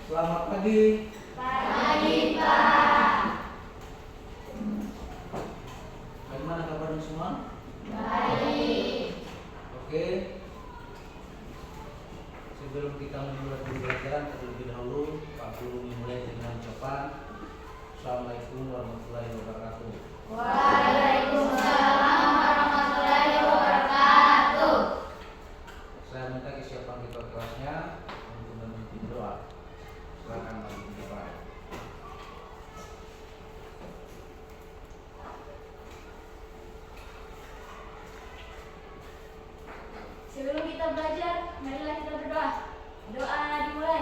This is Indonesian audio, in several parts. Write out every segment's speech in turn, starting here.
Selamat pagi. Pagi, Pak. Bagaimana kabarnya semua? Baik. Oke. Sebelum kita memulai pembelajaran, terlebih dahulu Pak Guru memulai dengan ucapan Assalamualaikum warahmatullahi wabarakatuh. Waalaikumsalam warahmatullahi wabarakatuh. Saya minta kesiapan ketua kelasnya untuk memimpin doa. Silakan Pak Guru. Sebelum kita belajar, marilah kita berdoa. Doa dimulai.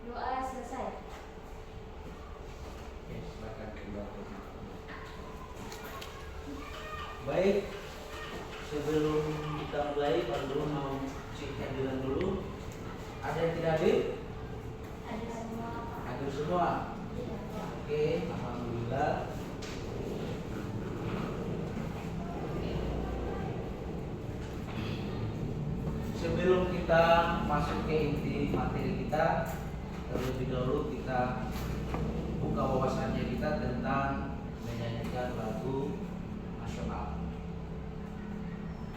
Doa selesai. Oke, silakan kembali. Baik, sebelum kita mulai, Pak Guru mau cek kehadiran dulu. Ada yang tidak hadir? Ada semua. Hadir semua. Oke, alhamdulillah. Sebelum kita masuk ke inti materi kita, terlebih dahulu kita buka wawasannya kita tentang menyanyikan lagu nasional.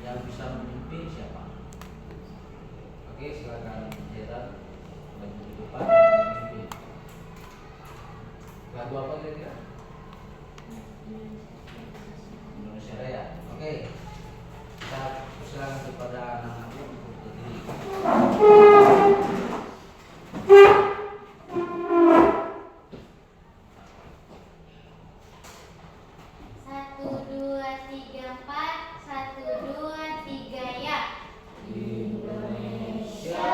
Yang bisa memimpin siapa? Oke, silakan Jera maju di depan memimpin. Lagu apa kira-kira? Indonesia Raya. Oke, kita persilakan kepada anak-anakku untuk berdiri. Satu, dua, tiga, empat. Satu, dua, tiga, ya. Indonesia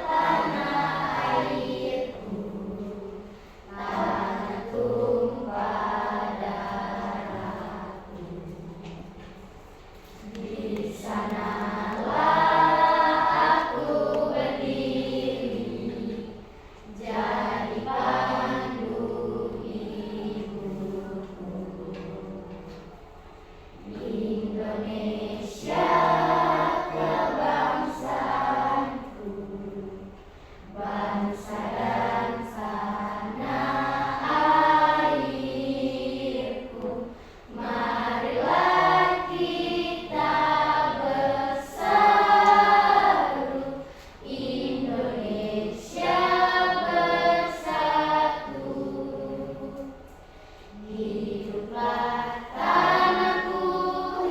Tanah airku, tanah tumpah darahku. Di sanalah aku berdiri, jadi pandu hidupku. Indonesia kebangsaanku, bangsa dan tanah airku. Marilah kita berseru, Indonesia bersatu. Hiduplah tanahku,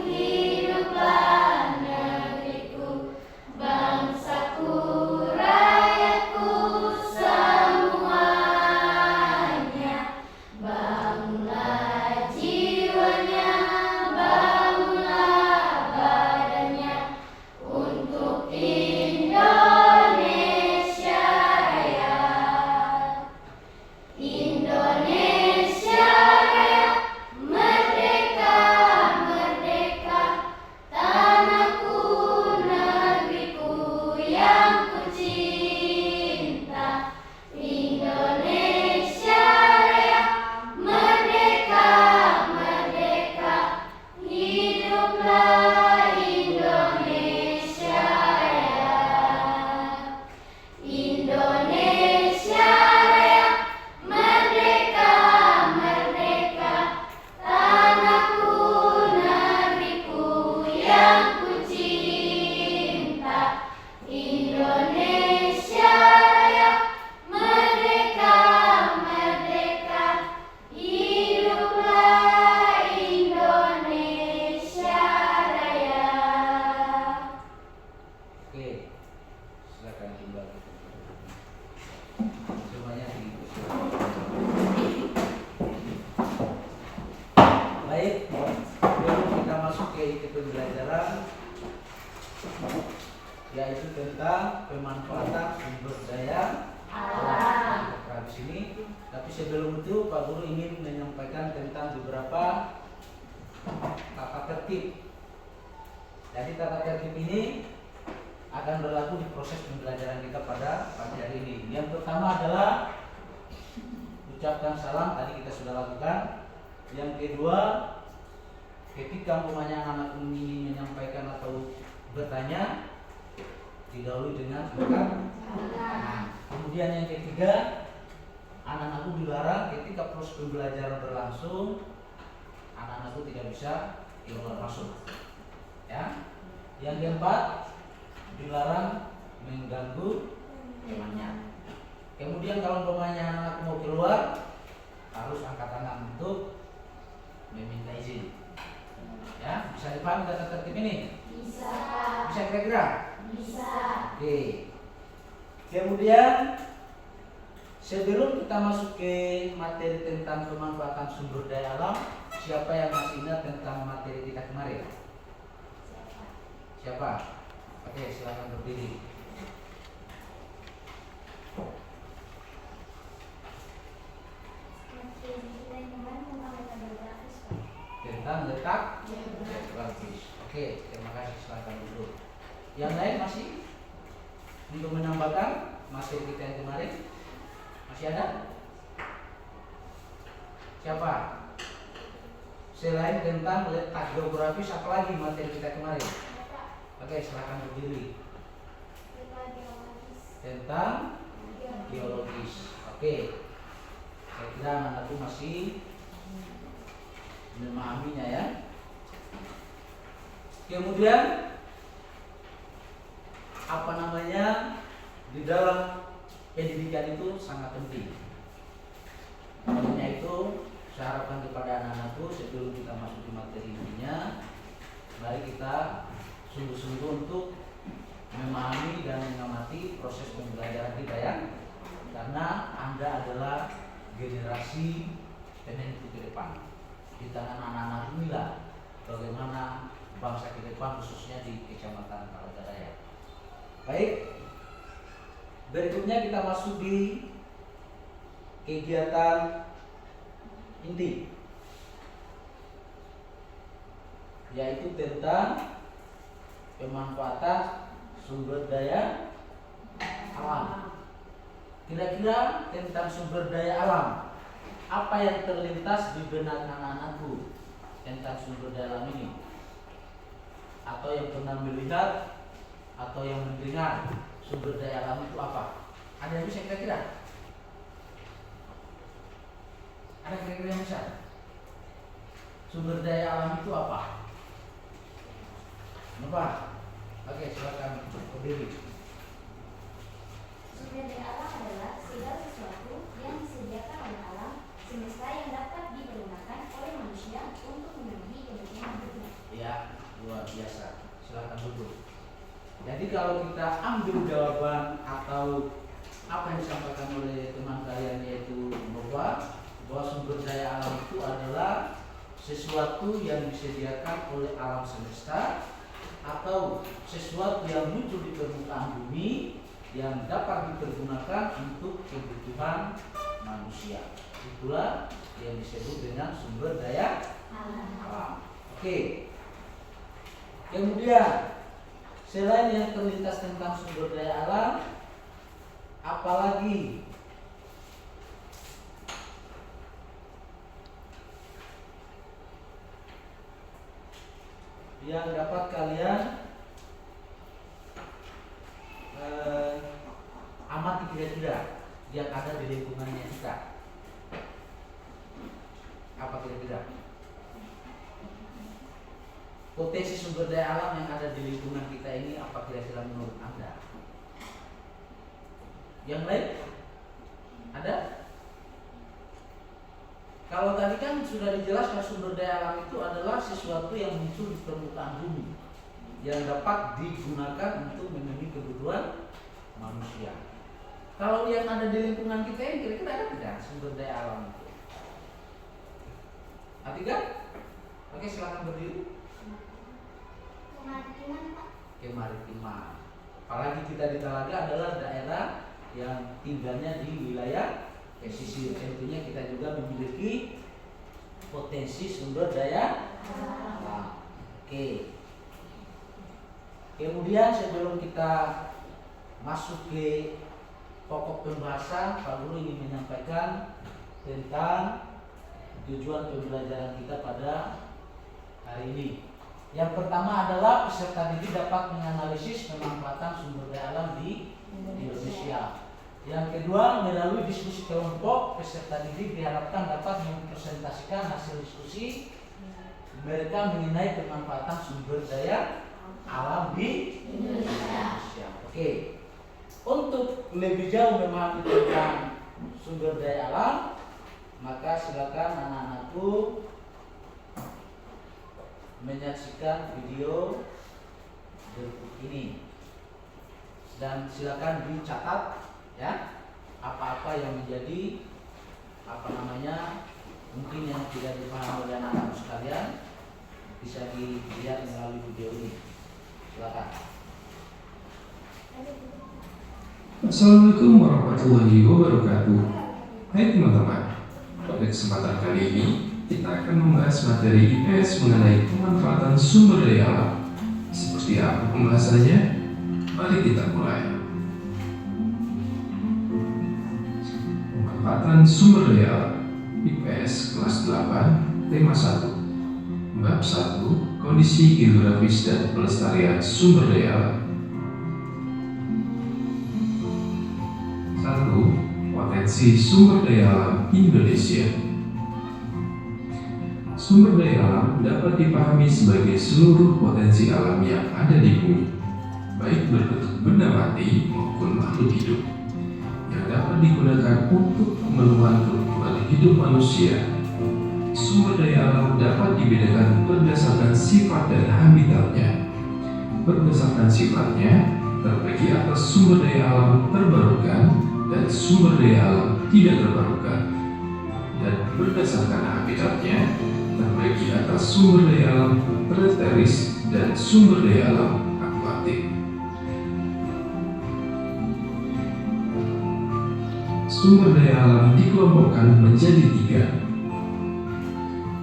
hiduplah negeriku, bangsaku, rakyatku semuanya. Bangunlah jiwanya, bangunlah badannya untuk Indonesia Raya. Indonesia Raya, merdeka, merdeka, tanahku, negeriku yang ku cinta. Indonesia Raya, merdeka, merdeka, hiduplah Indonesia Raya. Indonesia Raya, merdeka, merdeka, tanahku, negeriku yang ku cinta. Indonesia Raya, merdeka, merdeka, hiduplah Indonesia Raya. Oke, silakan kembali. Semuanya baik, sebelum kita masuk ke inti pembelajaran, yaitu tentang pemanfaatan sumber daya alam di sini. Tapi sebelum itu Pak Guru ingin menyampaikan tentang beberapa tata tertib. Jadi tata tertib ini akan berlaku di proses pembelajaran kita pada pagi hari ini. Yang pertama adalah ucapkan salam, tadi kita sudah lakukan. Yang kedua, ketika umpamanya anak ingin menyampaikan atau bertanya, didahului dengan angkat tangan. Kemudian yang ketiga, anak-anakku dilarang ketika proses pembelajaran berlangsung, anak-anakku tidak bisa keluar masuk. Ya. Yang keempat, dilarang mengganggu temannya. Kemudian kalau umpamanya anak mau keluar, harus angkat tangan untuk meminta izin. Ya, bisa dipahami tata tertib ini? Bisa. Bisa kira-kira? Bisa. Oke. Kemudian sebelum kita masuk ke materi tentang pemanfaatan sumber daya alam, siapa yang masih ingat tentang materi kita kemarin? Siapa? Oke, silakan berdiri. Tentang letak geografis. Oke, terima kasih, silakan duduk. Yang lain masih untuk menambahkan materi kita yang kemarin? Masih ada? Siapa? Selain tentang letak geografis, apa lagi materi kita kemarin? Oke, silakan berdiri. Tentang geologis. Oke, saya kira anak-anakku masih memahaminya ya. Kemudian apa namanya, di dalam pendidikan itu sangat penting. Makanya itu saya harapkan kepada anak-anakku sebelum kita masuk di materi intinya, mari kita sungguh-sungguh untuk memahami dan mengamati proses pembelajaran kita ya. Karena Anda adalah generasi penentu ke depan. Di tangan anak-anak inilah bagaimana bangsa ke depan, khususnya di Kecamatan Palangkaraya. Baik, berikutnya kita masuk di kegiatan inti, yaitu tentang pemanfaatan sumber daya alam. Kira-kira tentang sumber daya alam, apa yang terlintas di benak anak-anakku tentang sumber daya alam ini? Atau yang pernah melihat atau yang mendengar sumber daya alam itu apa? Ada yang bisa kira-kira? Ada kira-kira yang bisa? Sumber daya alam itu apa? Apa? Oke, silakan berdiri. Sumber daya alam adalah segala sesuatu yang disediakan oleh alam semesta yang dapat digunakan oleh manusia untuk memenuhi kebutuhan hidupnya. Ya, luar biasa. Silakan duduk. Jadi kalau kita ambil jawaban atau apa yang disampaikan oleh teman kalian, yaitu bahwa sumber daya alam itu adalah sesuatu yang disediakan oleh alam semesta atau sesuatu yang muncul di permukaan bumi yang dapat dipergunakan untuk kebutuhan manusia. Itulah yang disebut dengan sumber daya alam. Oke. Kemudian selain yang terlintas tentang sumber daya alam, apalagi yang dapat kalian amati kira-kira yang ada di lingkungannya kita? Apa kira-kira? Potensi sumber daya alam yang ada di lingkungan kita ini apa kira-kira menurut Anda? Yang lain? Ada? Kalau tadi kan sudah dijelaskan sumber daya alam itu adalah sesuatu yang muncul di permukaan bumi yang dapat digunakan untuk memenuhi kebutuhan manusia. Kalau yang ada di lingkungan kita ini kira-kira ada tidak sumber daya alam itu? Ada? Oke, silakan berdiri. Kemaritiman, Pak. Kemaritiman. Apalagi kita di Talaga adalah daerah yang tinggalnya di wilayah pesisir. Tentunya kita juga memiliki potensi sumber daya alam. Oke. Kemudian sebelum kita masuk ke pokok pembahasan, Pak Guru ingin menyampaikan tentang tujuan pembelajaran kita pada hari ini. Yang pertama adalah peserta didik dapat menganalisis pemanfaatan sumber daya alam di Indonesia. Yang kedua, melalui diskusi kelompok, peserta didik diharapkan dapat mempresentasikan hasil diskusi mereka mengenai pemanfaatan sumber daya alam di Indonesia. Oke. Untuk lebih jauh memahami tentang sumber daya alam, maka silakan anak-anakku menyaksikan video berikut ini dan silakan dicatat ya apa-apa yang menjadi mungkin yang tidak dipahami oleh anak-anak sekalian bisa dilihat melalui video ini. Silakan. Assalamualaikum warahmatullahi wabarakatuh. Hai teman-teman, pada kesempatan kali ini kita akan membahas materi IPS mengenai pemanfaatan sumber daya alam. Seperti apa pembahasannya? Mari kita mulai. Pemanfaatan sumber daya alam IPS kelas 8 tema 1 Bab 1 Kondisi geografis dan pelestarian sumber daya alam. 1. Potensi sumber daya alam Indonesia. Sumber daya alam dapat dipahami sebagai seluruh potensi alam yang ada di bumi, baik berbentuk benda mati maupun makhluk hidup, yang dapat digunakan untuk pemenuhan kebutuhan hidup manusia. Sumber daya alam dapat dibedakan berdasarkan sifat dan habitatnya. Berdasarkan sifatnya, terbagi atas sumber daya alam terbarukan dan sumber daya alam tidak terbarukan. Dan berdasarkan habitatnya, terbagi atas sumber daya alam terrestrial dan sumber daya alam akuatik. Sumber daya alam dikelompokkan menjadi 3.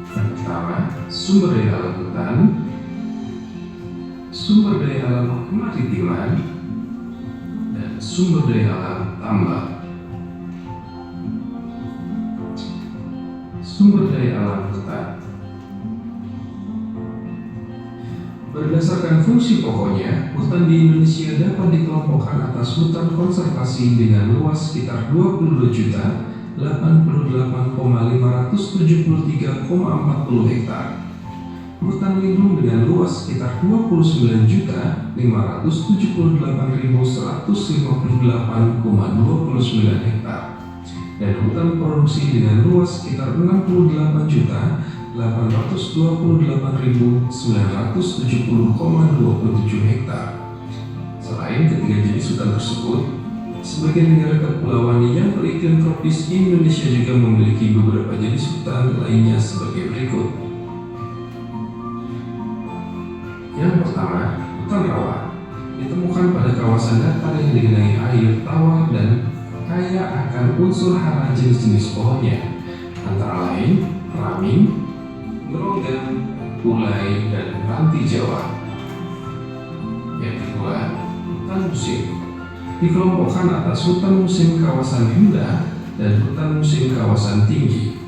Yang pertama, sumber daya alam hutan, sumber daya alam kemaritiman, dan sumber daya alam tambang. Sumber daya alam hutan berdasarkan fungsi pokoknya, hutan di Indonesia dapat dikelompokkan atas hutan konservasi dengan luas sekitar 22.088,573,40 hektar, hutan lindung dengan luas sekitar 29.578.158,29 hektar, dan hutan produksi dengan luas sekitar 68.828.970,27 hektar. Selain ketiga jenis hutan tersebut, sebagian negara kepulauan yang beriklim tropis Indonesia juga memiliki beberapa jenis hutan lainnya sebagai berikut. Yang pertama, hutan rawa ditemukan pada kawasan datar yang digenangi air tawar dan kaya akan unsur hara jenis-jenis pohonnya, antara lain raming, gerogan, ulai, dan ranti Jawa. Yang kedua, hutan musim dikelompokkan atas hutan musim kawasan rendah dan hutan musim kawasan tinggi.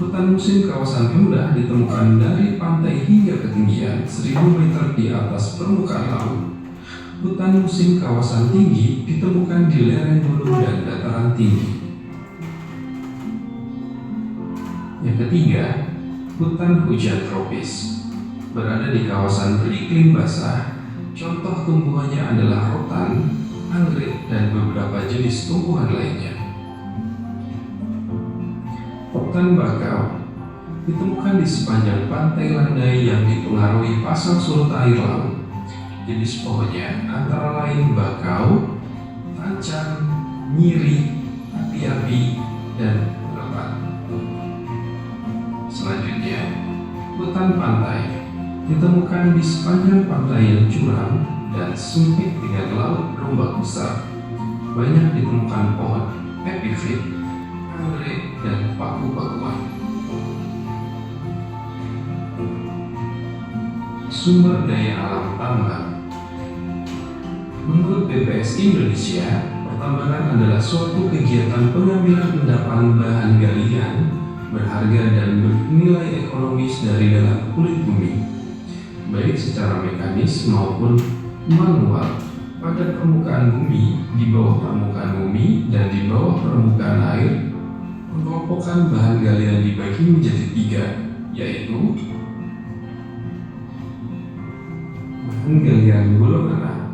Hutan musim kawasan rendah ditemukan dari pantai hingga ketinggian 1000 meter di atas permukaan laut. Hutan musim kawasan tinggi ditemukan di lereng gunung dan dataran tinggi. Yang ketiga, hutan hujan tropis berada di kawasan beriklim basah. Contoh tumbuhannya adalah rotan, anggrek, dan beberapa jenis tumbuhan lainnya. Hutan bakau ditemukan di sepanjang pantai landai yang dipengaruhi pasang surut air laut. Jenis pohonnya antara lain bakau, tancang, nyiri, api-api, dan lebat. Selanjutnya, hutan pantai ditemukan di sepanjang pantai yang curam dan sempit dengan laut berombak besar. Banyak ditemukan pohon epifit, anggrek, dan paku-pakuan. Sumber daya alam tambang. Menurut BPS Indonesia, pertambangan adalah suatu kegiatan pengambilan endapan bahan galian, berharga dan bernilai ekonomis dari dalam kulit bumi, baik secara mekanis maupun manual, pada permukaan bumi, di bawah permukaan bumi, dan di bawah permukaan air. Pengelompokan bahan galian dibagi menjadi 3, yaitu bahan galian golongan A,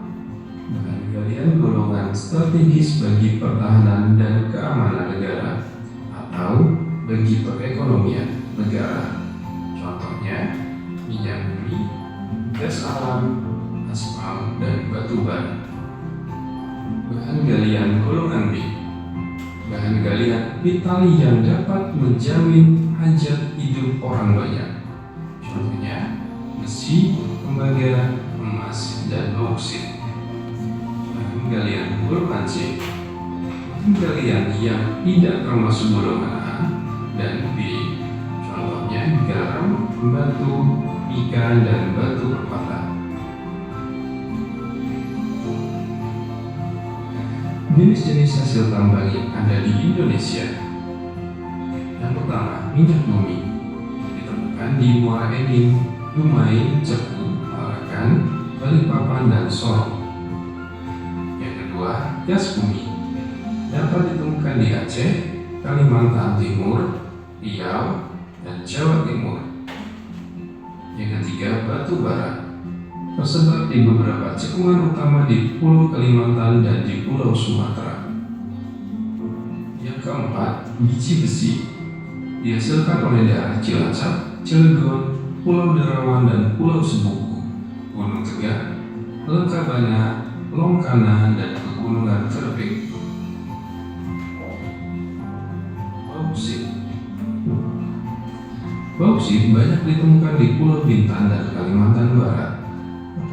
bahan galian golongan strategis bagi pertahanan dan keamanan negara atau bagi perekonomian negara. Contohnya minyak bumi, gas alam, aspal, dan batu bara. Bahan galian golongan B, bahan galian vital yang dapat menjamin hajat hidup orang banyak. Contohnya besi, tembaga, emas, dan bauksit. Bahan galian golongan C, bahan galian yang tidak termasuk golongan A dan B. Contohnya garam, batu, mika, dan batu permata. Jenis-jenis hasil tambang yang ada di Indonesia. Yang pertama, minyak bumi, ditemukan di Muara Enim, Dumai, Cepu, Tarakan, Balikpapan, dan Sorong. Yang kedua, gas bumi, dapat ditemukan di Aceh, Kalimantan Timur, Riau, dan Jawa Timur. Yang ketiga, batu bara, tersebar di beberapa cekungan utama di Pulau Kalimantan dan di Pulau Sumatera. Yang keempat, biji besi, dihasilkan oleh daerah Cilacap, Cilegon, Pulau Derawan, dan Pulau Sebuku, Gunung Tegak, Lengkabana, Longkana, dan Pegunungan Terbing. Bauksit, bauksit banyak ditemukan di Pulau Bintan dan Kalimantan Barat.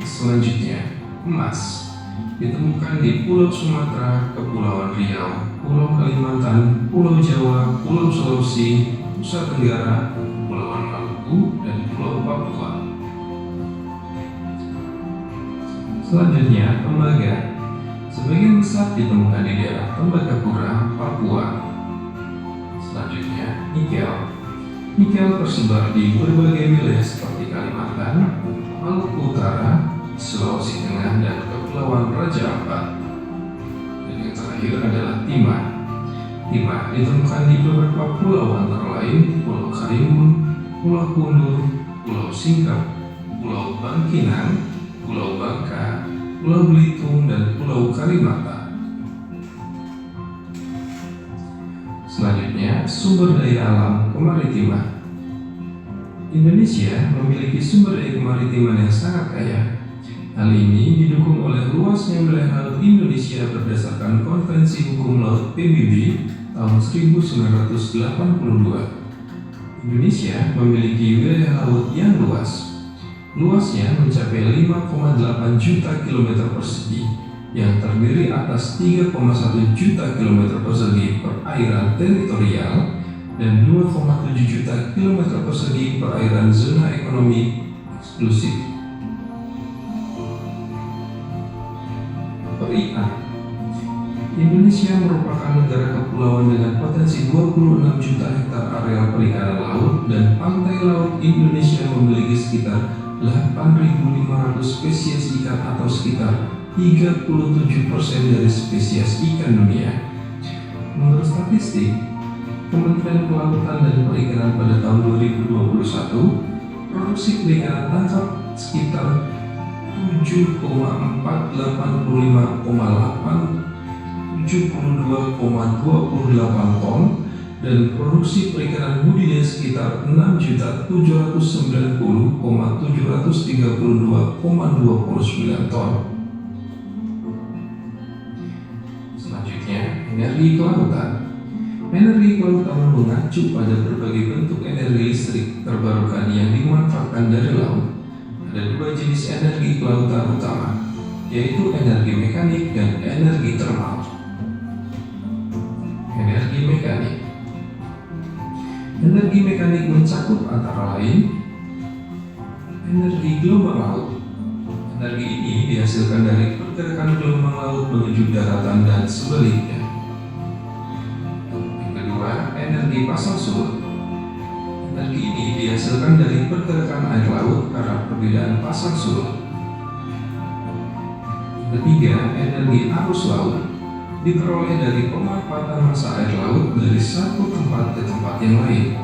Selanjutnya, emas, ditemukan di Pulau Sumatera, Kepulauan Riau, Pulau Kalimantan, Pulau Jawa, Pulau Sulawesi, Nusa Tenggara, Kepulauan Maluku, dan Pulau Papua. Selanjutnya, tembaga, sebagian besar ditemukan di daerah Tembagapura, Papua. Selanjutnya, nikel, nikel tersebar di berbagai wilayah seperti Kalimantan, Maluku Utara, Sulawesi Tengah, dan Kepulauan Raja Ampat. Dan yang terakhir adalah timah. Timah ditemukan di beberapa pulau antara lain Pulau Karimun, Pulau Kundur, Pulau Singkep, Pulau Bangkinang, Pulau Bangka, Pulau Belitung, dan Pulau Karimata. Selanjutnya, sumber daya alam kemaritiman. Indonesia memiliki sumber daya kemaritiman yang sangat kaya. Hal ini didukung oleh luasnya wilayah laut Indonesia berdasarkan Konvensi Hukum Laut PBB tahun 1982. Indonesia memiliki wilayah laut yang luas. Luasnya mencapai 5,8 juta kilometer persegi, yang terdiri atas 3,1 juta kilometer persegi perairan teritorial dan 2,7 juta kilometer persegi perairan zona ekonomi eksklusif. Perikanan. Indonesia merupakan negara kepulauan dengan potensi 26 juta hektar areal perikanan laut, dan pantai laut Indonesia memiliki sekitar 8.500 spesies ikan atau sekitar 37% dari spesies ikan dunia. Menurut statistik Kementerian Kelautan dan Perikanan pada tahun 2021, produksi perikanan tangkap sekitar 72,28 ton, dan produksi perikanan budidaya sekitar 6.790,732,29 ton. Selanjutnya, energi kelautan. Energi kelautan mengacu pada berbagai bentuk energi listrik terbarukan yang dimanfaatkan dari laut. Ada dua jenis energi kelautan utama, yaitu energi mekanik dan energi termal. Energi mekanik. Energi mekanik mencakup antara lain energi gelombang laut. Energi ini dihasilkan dari pergerakan gelombang laut menuju daratan dan sebaliknya. Yang kedua, energi pasang surut. dihasilkan dari pergerakan air laut karena perbedaan pasang surut. Ketiga, energi arus laut diperoleh dari pemanfaatan massa air laut dari satu tempat ke tempat yang lain.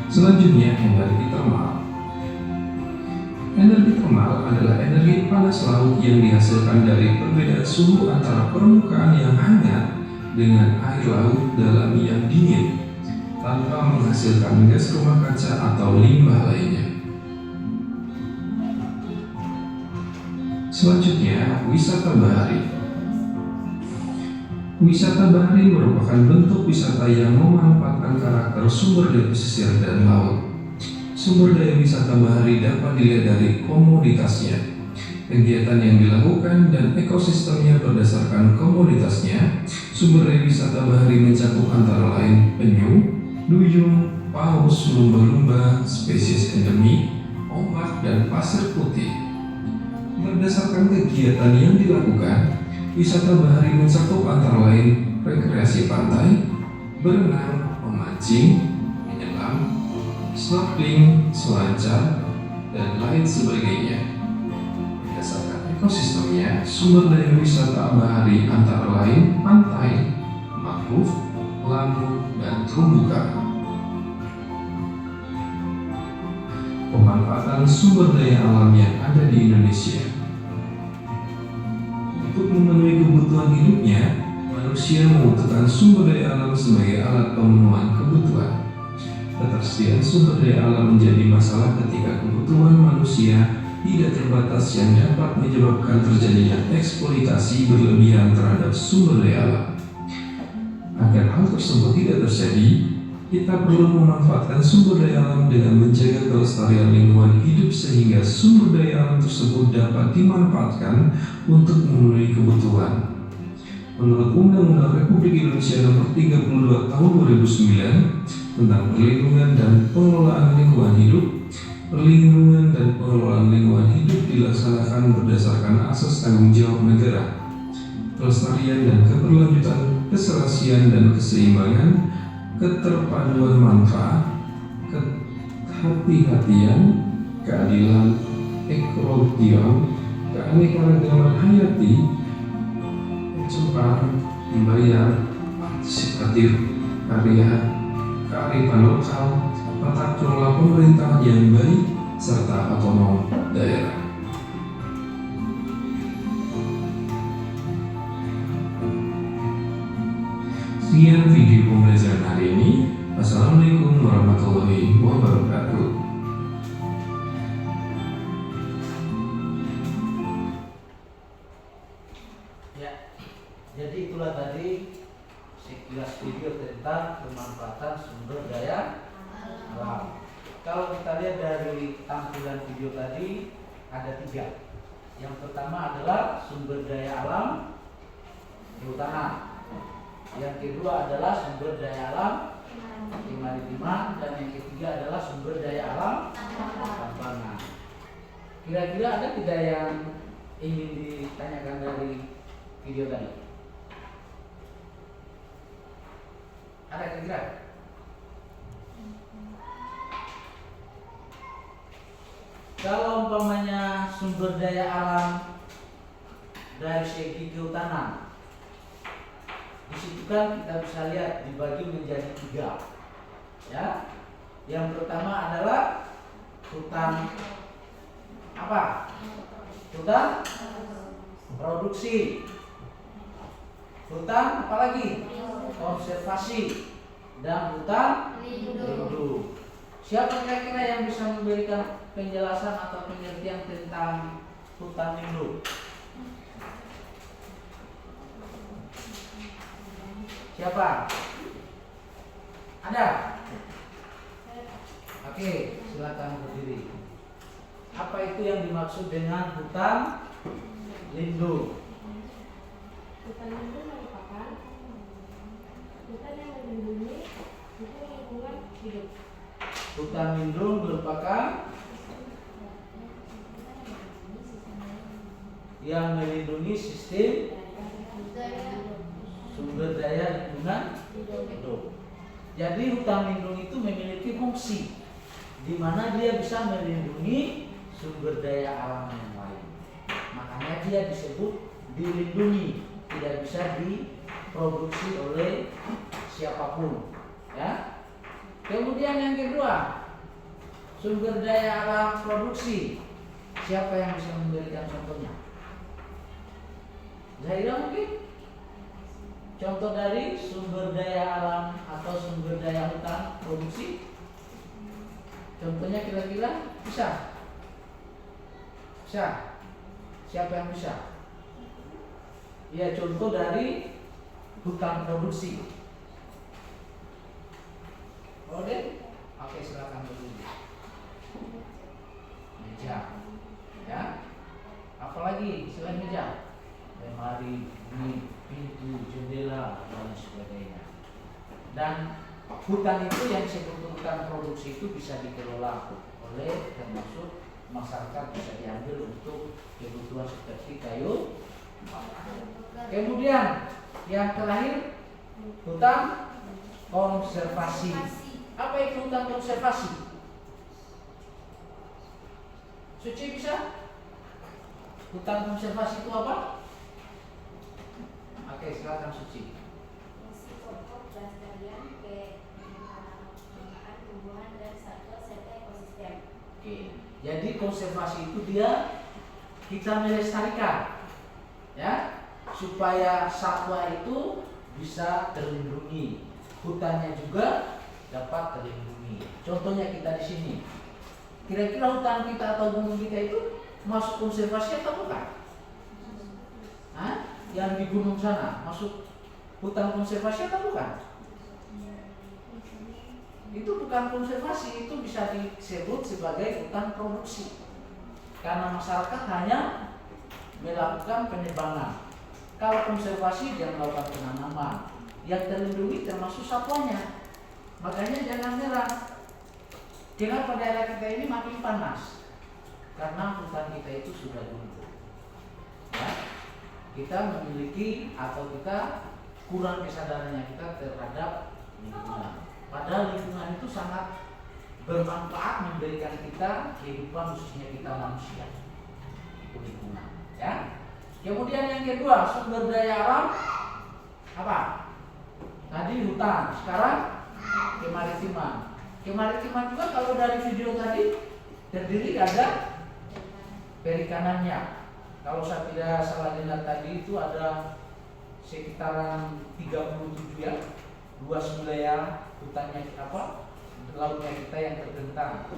Selanjutnya, energi termal. Energi termal adalah energi panas laut yang dihasilkan dari perbedaan suhu antara permukaan yang hangat dengan air laut dalam yang dingin, tanpa menghasilkan gas rumah kaca atau limbah lainnya. Selanjutnya, wisata bahari. Wisata bahari merupakan bentuk wisata yang memanfaatkan karakter sumber daya pesisir dan laut. Sumber daya wisata bahari dapat dilihat dari komoditasnya, kegiatan yang dilakukan, dan ekosistemnya. Berdasarkan komoditasnya, sumber daya wisata bahari mencakup antara lain penyu, duyung, paus, lumba-lumba, spesies endemik, ombak, dan pasir putih. Berdasarkan kegiatan yang dilakukan, wisata bahari mencakup antara lain rekreasi pantai, berenang, memancing, menyelam, snorkeling, selancar, dan lain sebagainya. Berdasarkan ekosistemnya, sumber daya wisata bahari antara lain pantai, mangrove, laut, dan terumbu karang. Pemanfaatan sumber daya alam yang ada di Indonesia. Untuk memenuhi kebutuhan hidupnya, manusia membutuhkan sumber daya alam sebagai alat pemenuhan kebutuhan. Ketersediaan sumber daya alam menjadi masalah ketika kebutuhan manusia tidak terbatas yang dapat menyebabkan terjadinya eksploitasi berlebihan terhadap sumber daya alam. Agar hal tersebut tidak terjadi, kita perlu memanfaatkan sumber daya alam dengan menjaga kelestarian lingkungan hidup sehingga sumber daya alam tersebut dapat dimanfaatkan untuk memenuhi kebutuhan. Menurut Undang-Undang Republik Indonesia Nomor 32 Tahun 2009 tentang perlindungan dan pengelolaan lingkungan hidup, perlindungan dan pengelolaan lingkungan hidup dilaksanakan berdasarkan asas tanggung jawab negara, kelestarian dan keberlanjutan, keserasian dan keseimbangan, keterpaduan manfaat, kehati-hatian, keadilan, ekologian, keanekaragaman hayati, percepatan, membayar, partisipatif, karya, kearifan lokal, tata kelola pemerintah yang baik, serta otonom daerah. Sekian video pembelajaran hari ini. Wassalamualaikum warahmatullahi wabarakatuh. Ya, jadi itulah tadi sekilas video tentang pemanfaatan sumber daya alam. Kalau kita lihat dari tampilan video tadi ada 3. Yang pertama adalah sumber daya alam kehutanan. Yang kedua adalah sumber daya alam kemaritiman, dan yang ketiga adalah sumber daya alam tambangan. Kira-kira ada tidak yang ingin ditanyakan dari video tadi? Ada kira-kira? Kalau umpamanya sumber daya alam dari segi kehutanan, di situ kan kita bisa lihat dibagi menjadi 3. Ya, yang pertama adalah hutan apa? Hutan produksi, hutan apalagi? Konservasi, dan hutan lindung. Siapa kira-kira yang bisa memberikan penjelasan atau pengertian tentang hutan lindung? Siapa? Ada? Oke, silakan berdiri. Apa itu yang dimaksud dengan hutan lindung? Hutan lindung merupakan hutan yang melindungi lingkungan hidup. Hutan lindung merupakan yang melindungi sistem sumber daya lingkungan hidup. Jadi hutan lindung itu memiliki fungsi di mana dia bisa melindungi sumber daya alam yang lain. Makanya dia disebut dilindungi, tidak bisa diproduksi oleh siapapun. Ya. Kemudian yang kedua, sumber daya alam produksi. Siapa yang bisa memberikan contohnya? Zahira mungkin? Contoh dari sumber daya alam atau sumber daya hutan produksi. Contohnya kira-kira bisa? Bisa? Siapa yang bisa? Ya, contoh dari hutan produksi. Oke, silakan dulu. Meja, ya. Apalagi selain meja? Lemari, pintu, jendela, dan sebagainya. Dan hutan itu yang disebut hutan produksi itu bisa dikelola oleh termasuk masyarakat, bisa diambil untuk kebutuhan seperti kayu. Kemudian yang terakhir, hutan konservasi. Apa itu hutan konservasi? Suci bisa? Hutan konservasi itu apa? Oke, silakan Suci. Fungsi pokok pelestarian pengembangan tumbuhan dan satwa serta ekosistem. Oke, jadi konservasi itu dia kita melestarikan, ya, supaya satwa itu bisa terlindungi, hutannya juga dapat terlindungi. Contohnya kita di sini, kira-kira hutan kita atau gunung kita itu masuk konservasi atau bukan? Hah? Yang di gunung sana masuk hutan konservasi atau bukan? Itu bukan konservasi, itu bisa disebut sebagai hutan produksi. Karena masyarakat hanya melakukan penebangan. Kalau konservasi dia melakukan penanaman. Yang terlindungi termasuk satwanya. Makanya jangan nyerah. Kenapa daerah kita ini makin panas? Karena hutan kita itu sudah dulu. Ya? Kita memiliki atau kita kurang kesadarannya kita terhadap lingkungan. Padahal lingkungan itu sangat bermanfaat, memberikan kita kehidupan, khususnya kita manusia. Itu lingkungan, ya. Kemudian yang kedua, sumber daya alam apa? Tadi hutan, sekarang kemaritiman. Kemaritiman juga kalau dari video tadi terdiri ada perikanannya. Kalau saya tidak salah dengar tadi itu ada sekitaran 37 ya, luas wilayah hutannya apa, lautnya kita yang terbentang.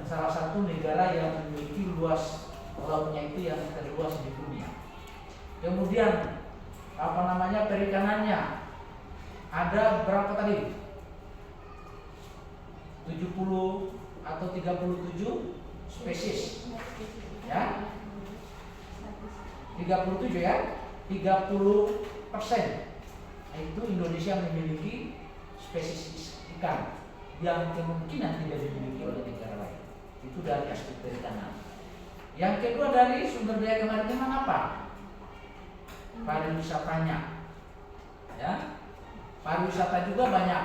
Salah satu negara yang memiliki luas lautnya itu yang terluas di dunia. Kemudian apa namanya perikanannya? Ada berapa tadi? 70 atau 37 spesies. Ya? 37 ya, 30% itu Indonesia memiliki spesies ikan yang kemungkinan tidak dimiliki oleh negara lain. Itu dari aspek perikanan. Yang kedua dari sumber daya kemaritiman apa? Pariwisatanya. Ya, pariwisata juga banyak.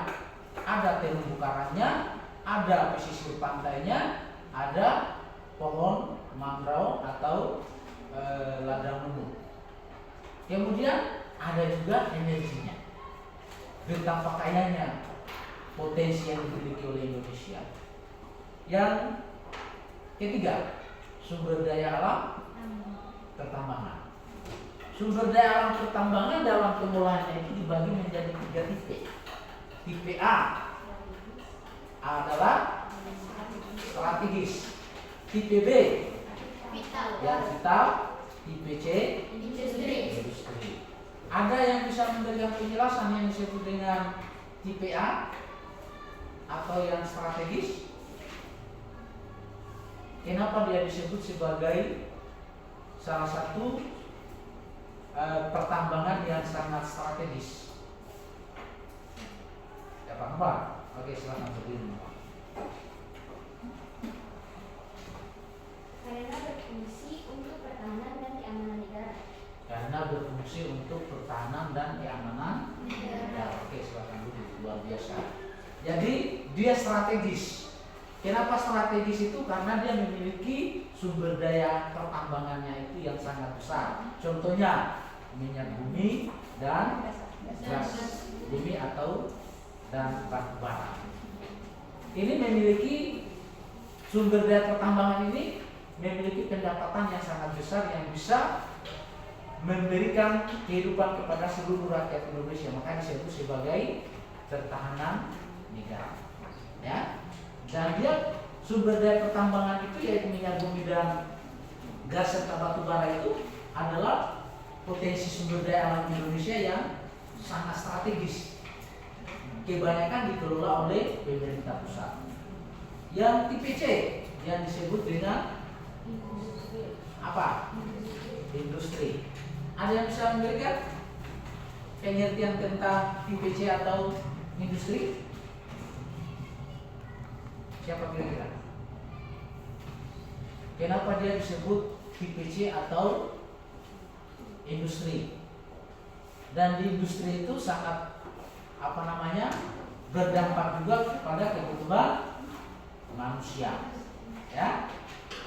Ada terumbu karangnya, ada pesisir pantainya, ada pohon mangrove atau ladang gunung. Kemudian ada juga energinya, betapa kayanya potensi yang dimiliki oleh Indonesia. Yang ketiga, sumber daya alam pertambangan. Sumber daya alam pertambangan dalam pengolahannya itu dibagi menjadi 3 tipe. Tipe A adalah strategis, tipe B yang vital, tipe C industri. Ada yang bisa memberikan penjelasan yang disebut dengan tipe A atau yang strategis? Kenapa dia disebut sebagai salah satu pertambangan yang sangat strategis? Ya Pak. Oke, silakan berdiri. Karena berfungsi untuk pertahanan dan keamanan negara. karena berfungsi untuk pertahanan dan keamanan negara. Oke, silakan dulu. Luar biasa. Jadi dia strategis. Kenapa strategis itu? Karena dia memiliki sumber daya pertambangannya itu yang sangat besar. Contohnya minyak bumi dan gas bumi atau dan batu bara. Ini memiliki sumber daya pertambangan ini memiliki pendapatan yang sangat besar yang bisa memberikan kehidupan kepada seluruh rakyat Indonesia. Maka disebut sebagai pertahanan negara. Ya. Dan dia sumber daya pertambangan itu yaitu minyak bumi dan gas serta batu bara itu adalah potensi sumber daya alam Indonesia yang sangat strategis. Kebanyakan dikelola oleh pemerintah pusat. Yang tipe C yang disebut dengan apa? Industri. Ada yang bisa memberikan pengertian tentang tipe C atau industri? Siapa kira-kira? Kenapa dia disebut tipe C atau industri? Dan di industri itu sangat berdampak juga kepada kebutuhan manusia. Ya,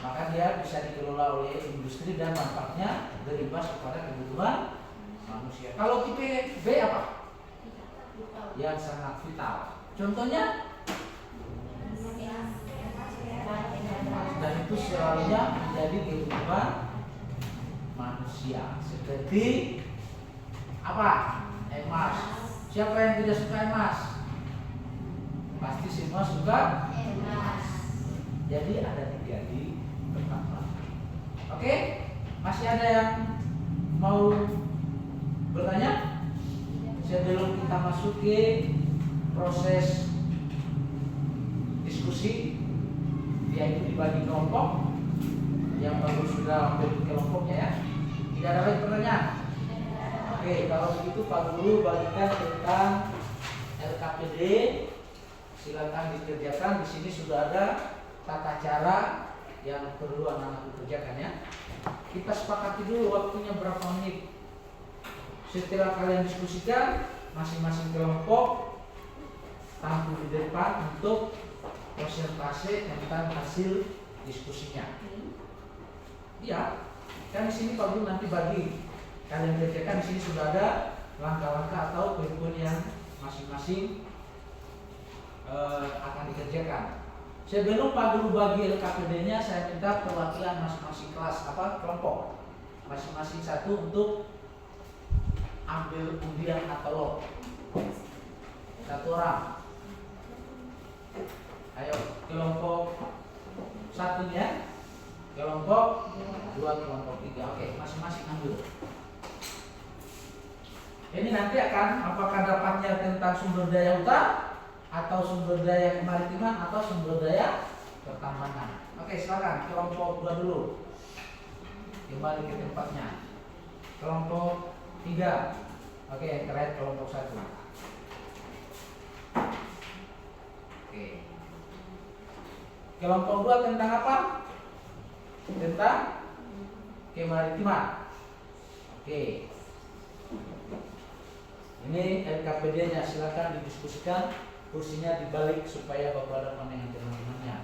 maka dia bisa dikelola oleh industri dan dampaknya berimbas kepada kebutuhan manusia. Kalau tipe B apa? Yang sangat vital. Contohnya, dan itu selalunya menjadi kebutuhan manusia. Seperti apa? Emas. Siapa yang tidak suka emas? Pasti semua suka emas. Jadi ada 3 di pertama. Oke? Masih ada yang mau bertanya? Sebelum kita masuk ke proses diskusi, dia itu dibagi kelompok. Yang baru sudah ambil kelompoknya ya. Tidak ada lagi pertanyaan? Oke, kalau begitu Pak Guru bagikan tentang LKPD. Silakan dikerjakan. Di sini sudah ada tata cara yang perlu anak-anak kerjakan ya. Kita sepakati dulu waktunya berapa menit. Setelah kalian diskusikan, masing-masing kelompok tampil di depan untuk presentasi tentang hasil diskusinya. Iya, kan di sini Pak Guru nanti bagi kalian kerjakan. Di sini sudah ada langkah-langkah atau poin-poin yang masing-masing akan dikerjakan. Sebelum Pak Guru bagi LKPD-nya, saya minta perwakilan masing-masing kelas kelompok masing-masing satu untuk ambil undian atau lot. Satu orang. Ayo, kelompok 1 ya. Kelompok 2, kelompok 3. Oke, masing-masing ambil. Ini nanti akan apakah dapatnya tentang sumber daya hutan atau sumber daya kemaritiman atau sumber daya pertambangan. Oke, silakan kelompok 2 dulu. Kembali ke tempatnya. Kelompok 3. Oke, yang terakhir kelompok 1. Oke. Kelompok 2 tentang apa? Tentang kemaritiman. Oke. Ini LKPD-nya, silakan didiskusikan. Kursinya dibalik supaya Bapak dapat dengan teman-temannya.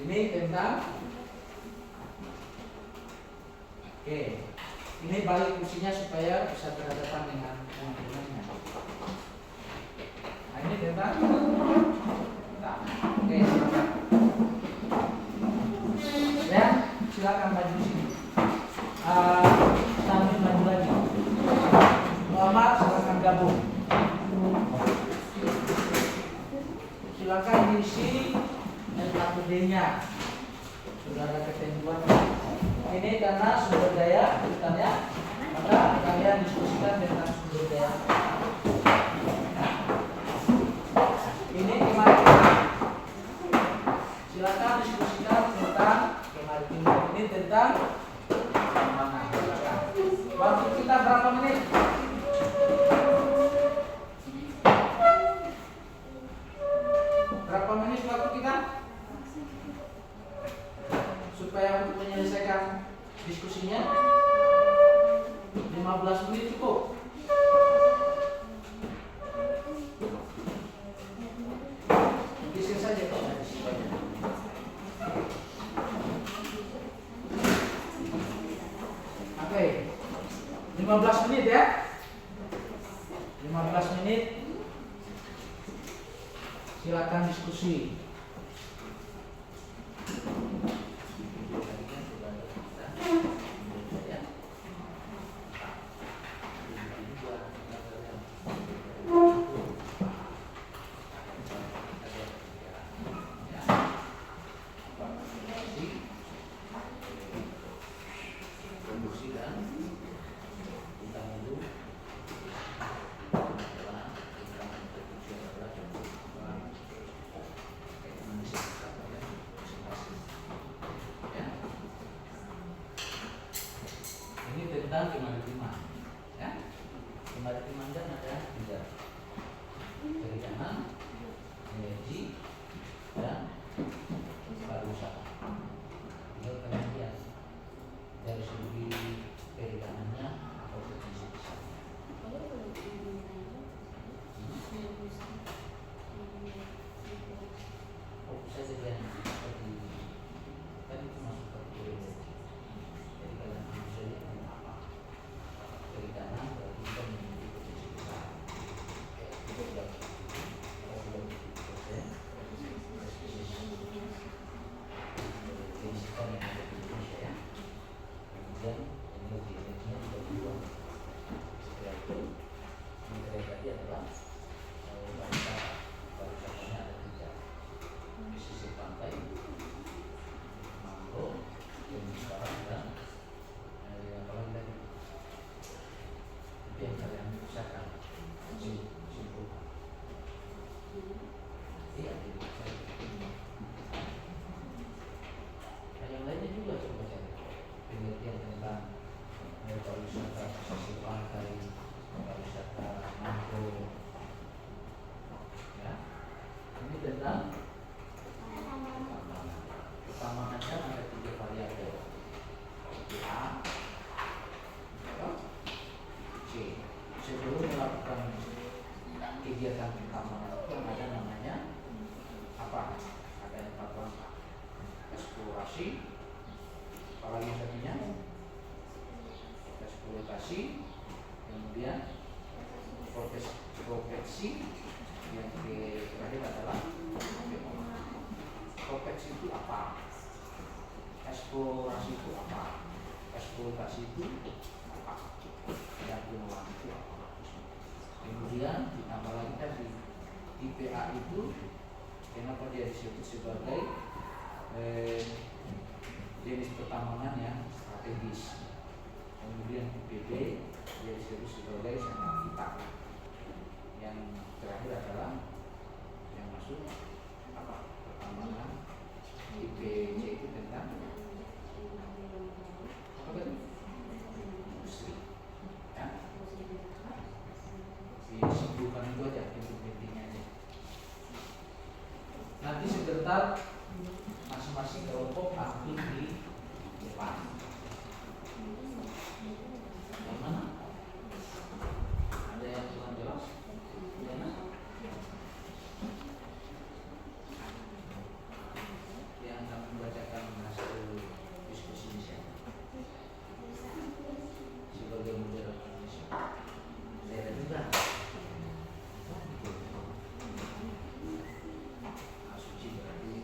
Ini tentang oke. Ini balik kursinya supaya bisa berhadapan dengan teman-temannya. Nah, ini tentang oke, silakan. Dan silakan maju sini. Sambil maju lagi. Muhammad, silakan gabung. Silakan diisi LKPD-nya. Sudah ada ketentuan. Ini karena sumber daya hutannya, maka kalian diskusikan tentang sumber daya. Ini kemaritiman. Silakan diskusikan tentang kemaritiman. Ini tentang pertambangan. Waktu kita berapa menit? Berapa menit waktu kita? Supaya untuk menyelesaikan diskusinya Silakan diskusi. Ini tentang kemaritiman, ya. Kemaritiman kan ada 3: perikanan, energi, dan pariwisata. Tinggal pengertian dari segi perikanannya atau potensi besarnya. Oh, saya sebenarnya seperti kan itu masuk kategori. Jadi kalau manusia itu apa? Perikanan berarti kan memiliki potensi besar. Itu sudah 20% jenis ikan yang ada di Indonesia, ya. Kemudian energi-energinya juga berubah. Setelah itu, yang tadi adalah pariwisatanya ada 3: pesisir pantai, mangrove, terumbu karang, dan apa lagi tadi? Itu yang kalian usahakan. Simpul. Iya, yang lainnya juga coba cari penelitian tentang pariwisata pesisir pantai, pariwisata mangrove. Ya, ini tentang pertambangan. Pertambangan kan ada 3 variabel. A, C. Sebelum melakukan kegiatan pertambangan itu ada namanya apa? Ada 4 langkah: eksplorasi, apalagi tadinya eksploitasi, kemudian proteksi, yang terakhir adalah pengolahan. Proteksi itu apa? Eksplorasi itu apa? Eksploitasi itu apa? Dan pengolahan itu apa? Kemudian ditambah lagi tadi IPA itu kenapa dia disebut sebagai jenis pertambangan yang strategis. Kemudian IPB dia disebut sebagai sangat vital. Yang terakhir adalah yang masuk apa? Pertambangan. IPC itu tentang apa tadi? Industri. Ya. Disimpulkan itu aja, intinya aja. Nanti sebentar masing-masing kelompok ambil di depan. Yang mana? Ada yang kurang jelas? Yana? Yang akan membacakan hasil diskusi ini siapa? Sebagai moderator saya juga. Asuci berarti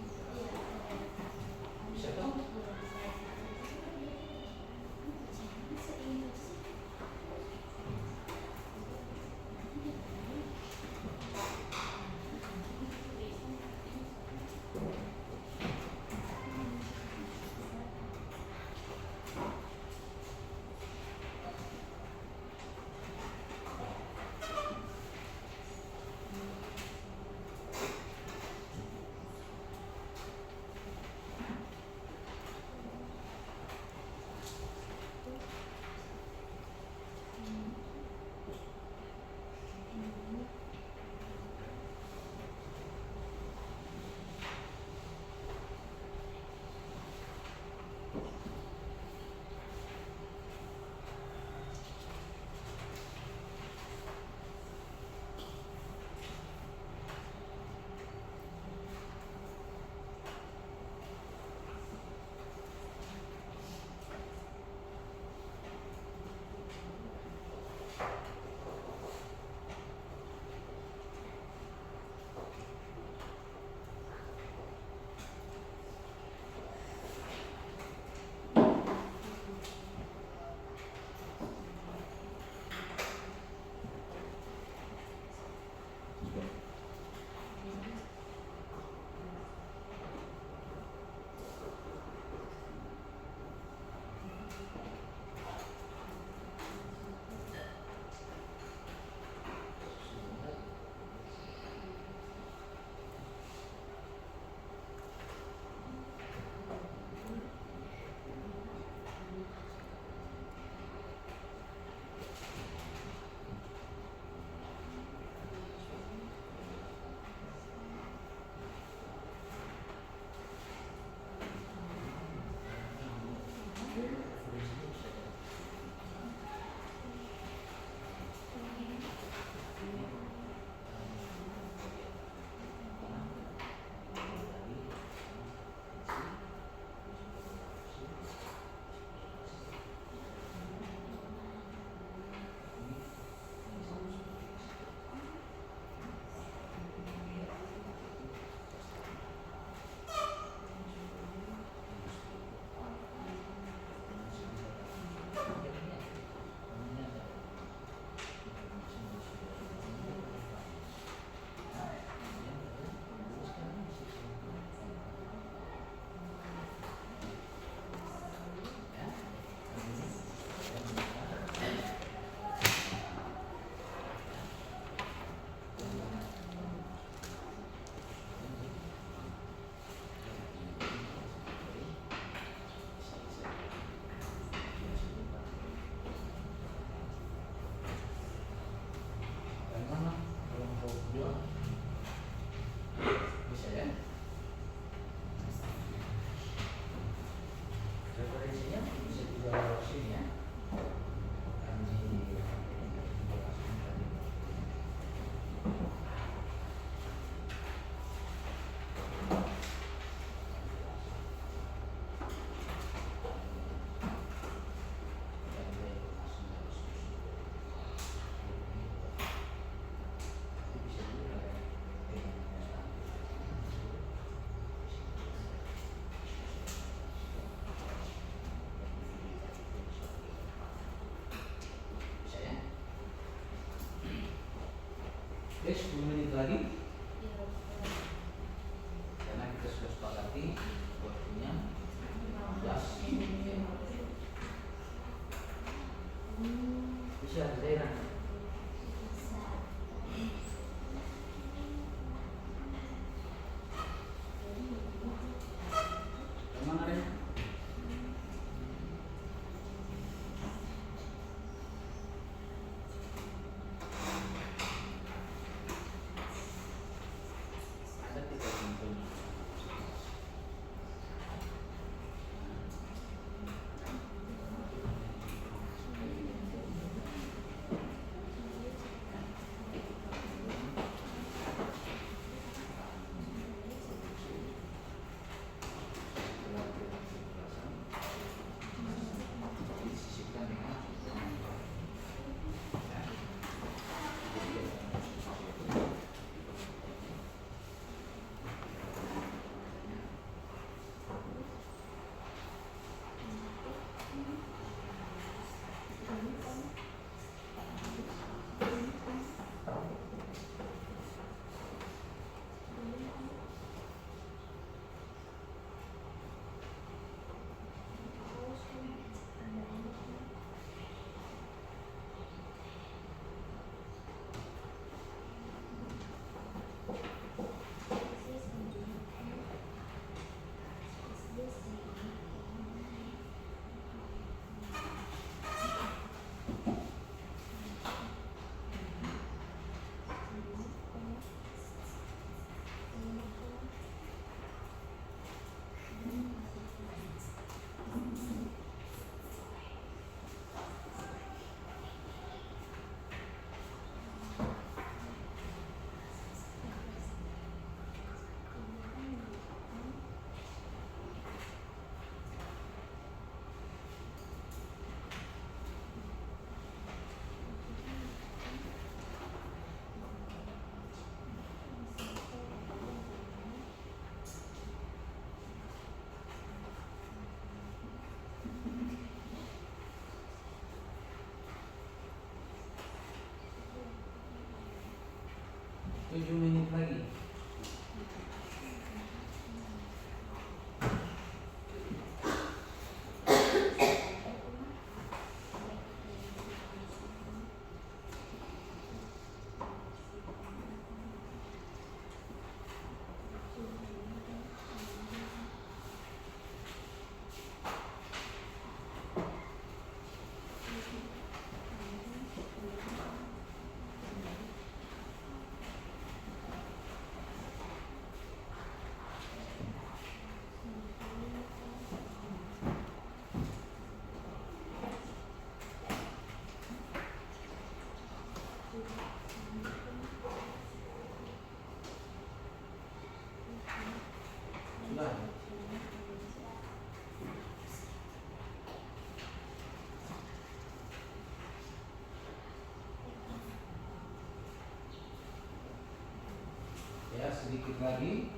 Ya, sedikit lagi.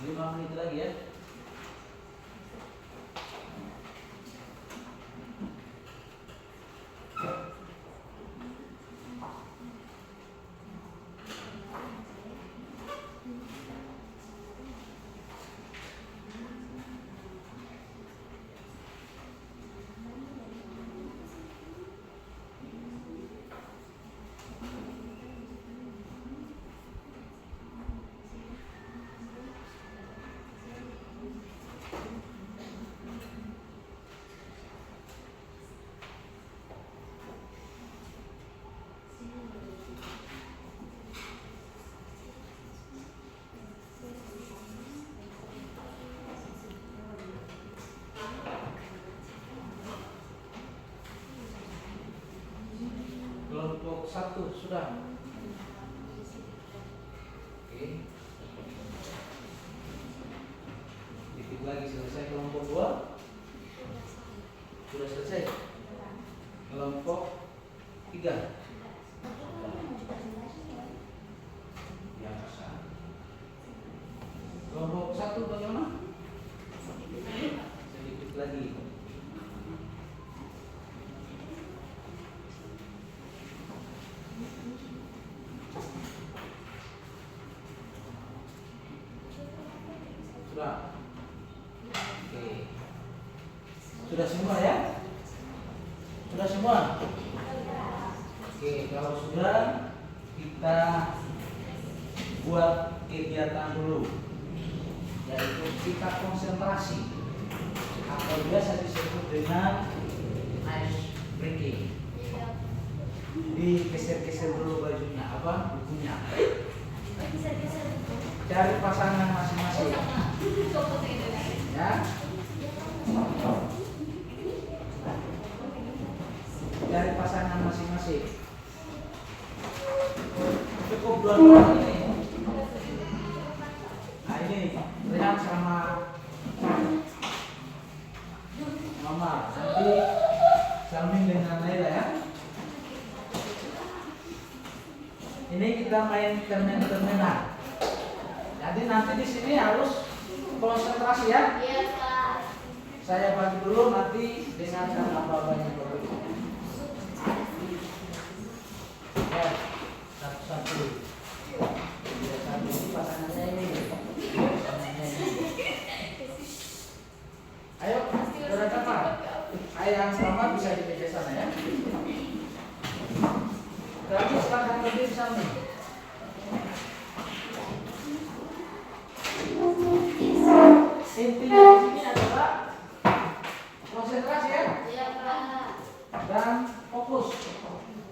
Lima menit lagi ya. Kelompok 1 sudah. Oke. Dikit lagi selesai. Kelompok 2 sudah selesai. Kelompok 3 biasa. Kelompok 1 bagaimana? Sedikit lagi. Sudah. Oke. Sudah semua ya? Sudah semua? Oke, kalau sudah kita buat kegiatan dulu, yaitu kita konsentrasi atau biasa disebut dengan ice breaking. Digeser-geser dulu bajunya, apa bukunya. Cari pasangan masing-masing. Ya. Cari pasangan masing-masing. Cukup dua orang ini. Nah ini lihat sama Mama. Nanti Salmin dengan Naila ya. Ini kita main permen-permenan. Jadi nanti di sini harus konsentrasi ya. Iya, Pak. Saya bagi dulu, nanti dengarkan apa-apanya dulu. Ya, satu-satu. Ya, satu ini pasangannya ini. Pasangannya ini. Ayo, berangkat Pak. Ayo yang selamat bisa di meja sana ya. Kami silahkan berdiri sana. Intinya di sini adalah konsentrasi ya. Iya, Pak. Dan fokus.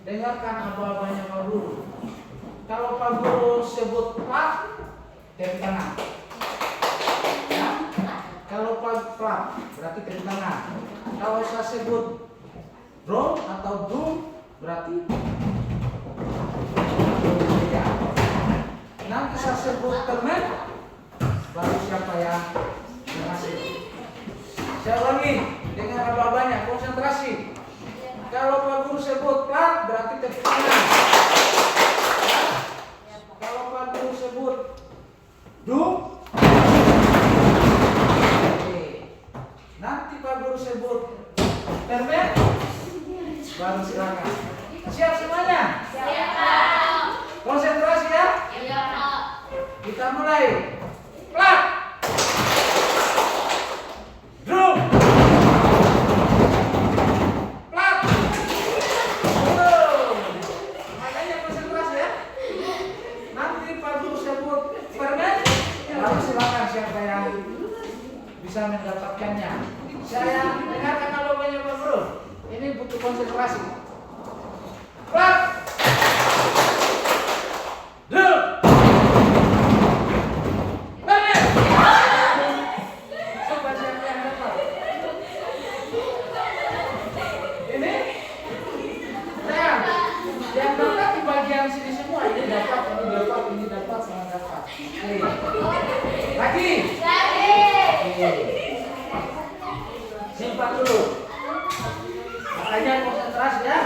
Dengarkan apa-apanya Pak Guru. Kalau Pak Guru sebut plat, tepuk tangan. Ya. Kalau plat berarti tepuk tangan. Kalau saya sebut drum atau drum berarti ya. Nanti saya sebut permen, baru siapa yang berhasil. Saya ulangi, dengan apa-apanya konsentrasi. Kalau Pak Guru sebut plat berarti tepuk tangan. Kalau Pak Guru sebut dum, oke. Nanti Pak Guru sebut permen, baru silakan. Siap semuanya? mulai. Plak. Drum. Plak. Makanya konsentrasi ya. Nanti Pak Guru sebut permen, lalu silakan siapa yang bisa mendapatkannya. Saya dengarkan alumninya Pak Guru. Ini butuh konsentrasi. Plak. Drum. Permen. Coba siapa yang dapat? Ini saya yang dapat di bagian sini semua. Ini dapat, sama dapat. Oke. Lagi. Oke. Simpan dulu. Makanya konsentrasi ya.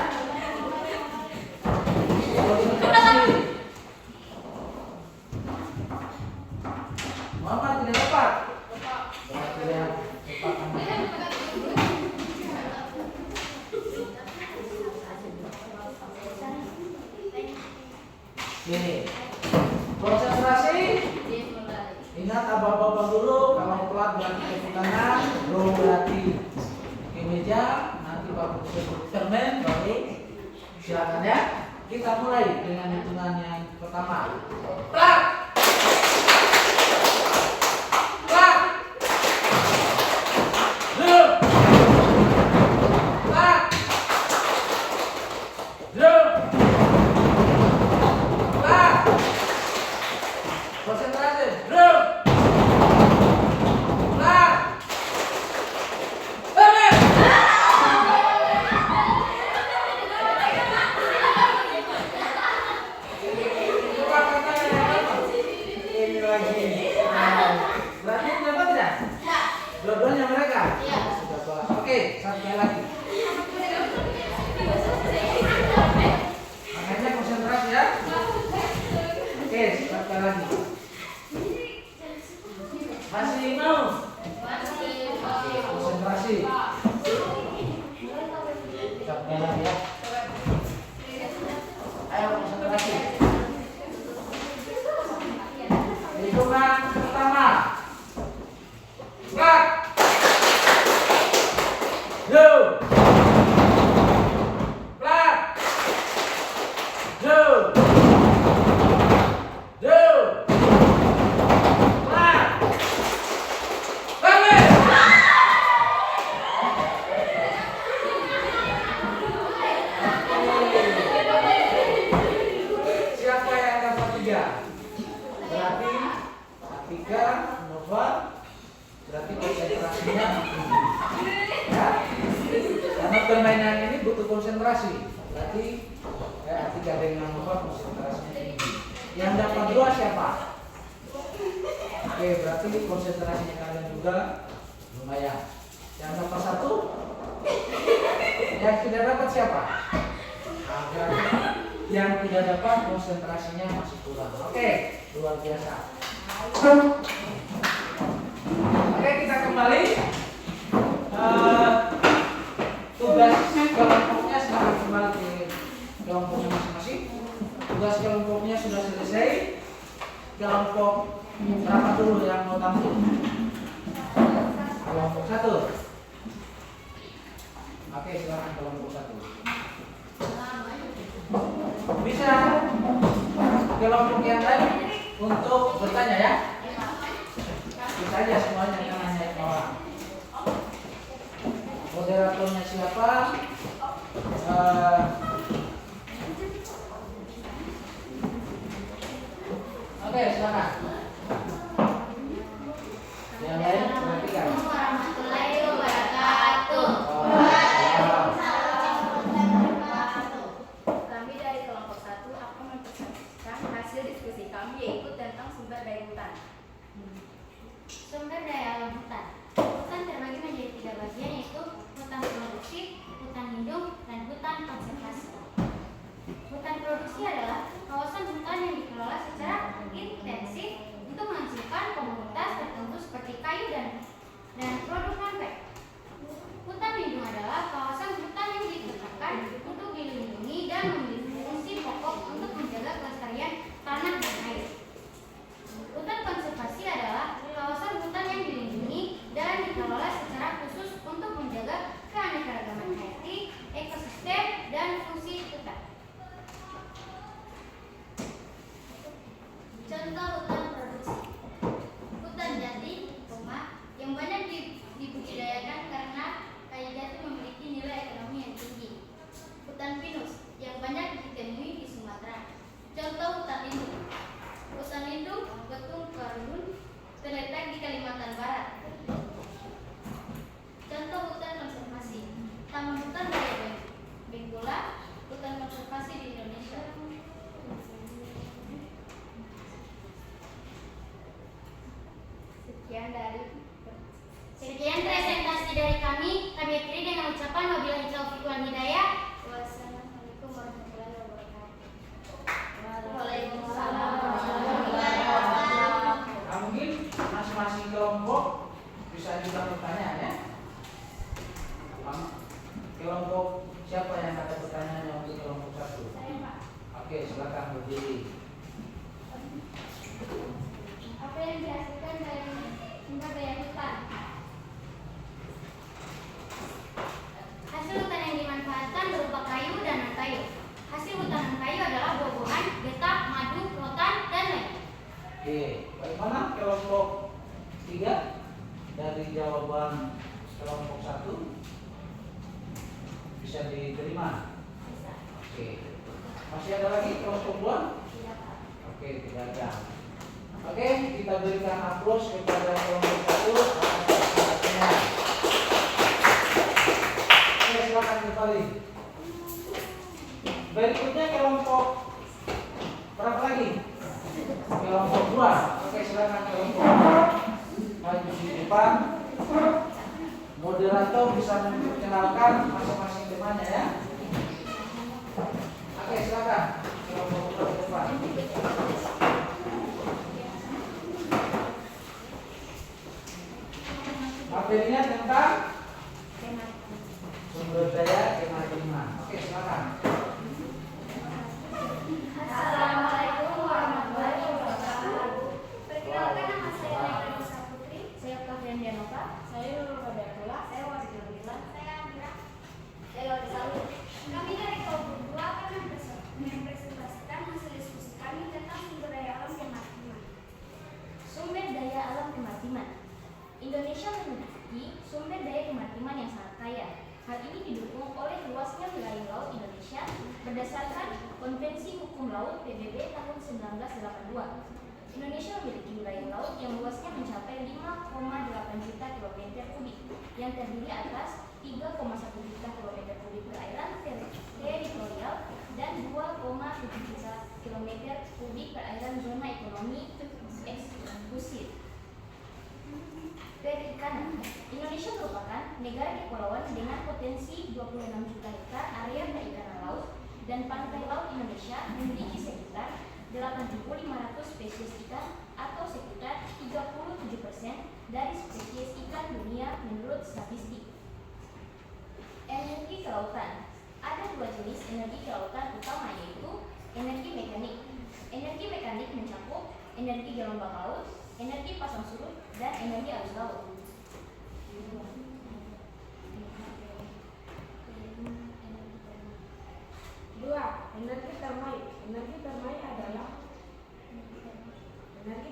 Konsentrasi. Muhammad tidak dapat. Berarti ya cepat kamu. Oke. Konsentrasi. Ingat abah-abah dulu, kalau pelat berarti ke kanan, drum berarti ke meja, nanti Pak Guru sebut permen, baru silakan ya. Kita mulai dengan hitungan yang pertama. Plak. Plak. Drum. Plak. Drum. Plak. Konsentrasi. Drum. Plak. Permen. Coba katanya yang dapat. Ini lagi. Berarti dapat tidak? Dua-duanya mereka? Sudah balas. Oke, satu kali lagi. Makanya konsentrasi ya. Oke, satu kali lagi. Masih mau? Oke, konsentrasi. Satu kali lagi ya. Ayo konsentrasi. Hitungan pertama. Plak. Yo. Plak. Yo. Yo. Plak. Permen. Siapa yang dapat 3? Berarti Atika, Nova, berarti konsentrasinya tinggi. Ya, karena permainan ini butuh konsentrasi. Berarti Atika dengan Nova konsentrasinya tinggi. Yang dapat 2 siapa? Oke, berarti konsentrasinya kalian juga lumayan. Yang dapat 1? Yang tidak dapat siapa? Agar yang tidak dapat konsentrasinya masih kurang. Oke, luar biasa. Oke, kita kembali. Tugas kelompoknya sekarang kembali ke kelompoknya masing-masing. Tugas kelompoknya sudah selesai. Kelompok berapa dulu yang mau tampil? Kelompok 1. Oke, silakan kelompok 1. Bisa kelompok yang lain untuk bertanya ya. Bisa aja semuanya, jangan hanya yang bawah. Moderatornya siapa? Oke, silakan. Yang lain perhatikan. Warahmatullahi wabarakatuh. Kami dari kelompok 1 akan mempresentasikan hasil diskusi kami, yaitu tentang sumber daya hutan. Sumber daya alam hutan. Hutan terbagi menjadi 3 bagian, yaitu hutan produksi, hutan lindung, dan hutan konservasi. Hutan produksi adalah kawasan hutan yang dikelola secara intensif untuk menghasilkan komoditas tertentu seperti kayu dan produk mangrove. Hutan lindung adalah kawasan hutan yang ditetapkan untuk dilindungi dan memiliki fungsi pokok untuk menjaga kelestarian tanah dan air. Hutan konservasi Contoh hutan produksi. Hutan jati, yang banyak dibudidayakan karena kayu jati memiliki nilai ekonomi yang tinggi. Hutan pinus yang banyak ditemui di Sumatera. Contoh hutan lindung. Hutan lindung Betung Karundun terletak di Kalimantan Barat. Contoh hutan konservasi. Taman Hutan Raya Bengkula, hutan konservasi di Indonesia. Sekian presentasi dari kami. Kami akhiri dengan ucapan wabillahi taufiq wal hidayah. Wassalamualaikum warahmatullahi wabarakatuh. Waalaikumsalam warahmatullahi wabarakatuh. Nah, mungkin masing-masing kelompok bisa juga bertanya ya. Kelompok siapa yang ada pertanyaannya untuk kelompok satu? Saya, Pak. Oke, silakan berdiri. Apa yang dihasilkan dari sumber daya hutan? Hasil hutan yang dimanfaatkan berupa kayu dan non-kayu. Hasil hutan non-kayu adalah buah-buahan, getah, madu, rotan, dan lain. Oke, bagaimana kelompok 3 dari jawaban kelompok 1 bisa diterima? Oke, masih ada lagi kelompok 2? Tidak, Pak. Oke, tidak ada. Oke, kita berikan aplaus kepada kelompok 1 atas prestasinya. Oke, silakan kembali. Berikutnya kelompok berapa lagi? Kelompok 2. Oke, silakan kelompok 2 maju di depan. Moderator bisa memperkenalkan masing-masing temannya ya. Oke, silakan kelompok 2 di depan. Materinya tentang sumber daya kemaritiman. Oke, silakan. Assalamualaikum warahmatullahi wabarakatuh. Perkenalkan, nama saya Nailah Nisa Putri. Saya Kavian Dianova. Saya Nurul Badakula. Saya Wati Nabila. Saya Amira. Saya Loli Salut. Kami dari kelompok 2 akan mempresentasikan hasil diskusi kami tentang sumber daya alam kemaritiman. Sumber daya alam kemaritiman. Indonesia memiliki sumber daya kemaritiman yang sangat kaya. Hal ini didukung oleh luasnya wilayah laut Indonesia berdasarkan Konvensi Hukum Laut PBB tahun 1982. Indonesia memiliki wilayah laut yang luasnya mencapai 5,8 juta kilometer kubik, yang terdiri atas 3,1 juta kilometer kubik perairan teritorial dan 2,7 juta kilometer kubik perairan zona ekonomi eksklusif. Perikanan. Indonesia merupakan negara kepulauan dengan potensi 26 juta hektar area perikanan laut, dan pantai laut Indonesia memiliki sekitar 8.500 spesies ikan atau sekitar 37% dari spesies ikan dunia menurut statistik. Energi kelautan. Ada 2 jenis energi kelautan utama, yaitu energi mekanik. Energi mekanik mencakup energi gelombang laut, energi pasang surut, dan energi arus laut. Dua, energi termal. Energi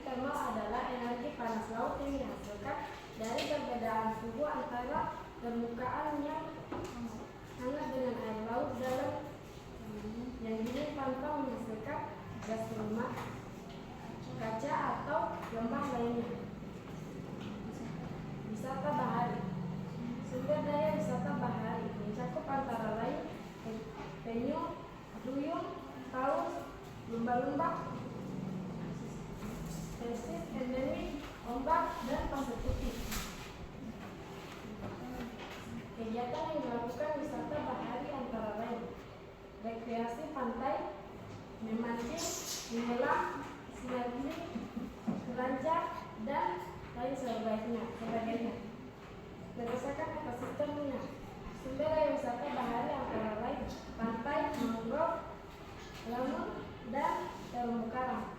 termal adalah energi panas laut yang dihasilkan dari perbedaan suhu antara permukaan yang hangat dengan air laut dalam yang dingin tanpa menghasilkan gas rumah kaca atau lembah lainnya. Wisata bahari. Sumber daya wisata bahari mencakup antara lain penyu, duyung, paus, lumba-lumba, spesies endemik, ombak, dan pasir putih. Kegiatan yang dilakukan wisata bahari antara lain rekreasi pantai, memancing, menyelam, snorkeling, selancar, dan lain sebagainya. Berdasarkan ekosistemnya, sumber daya wisata bahari antara lain pantai, mangrove, laut, dan terumbu karang.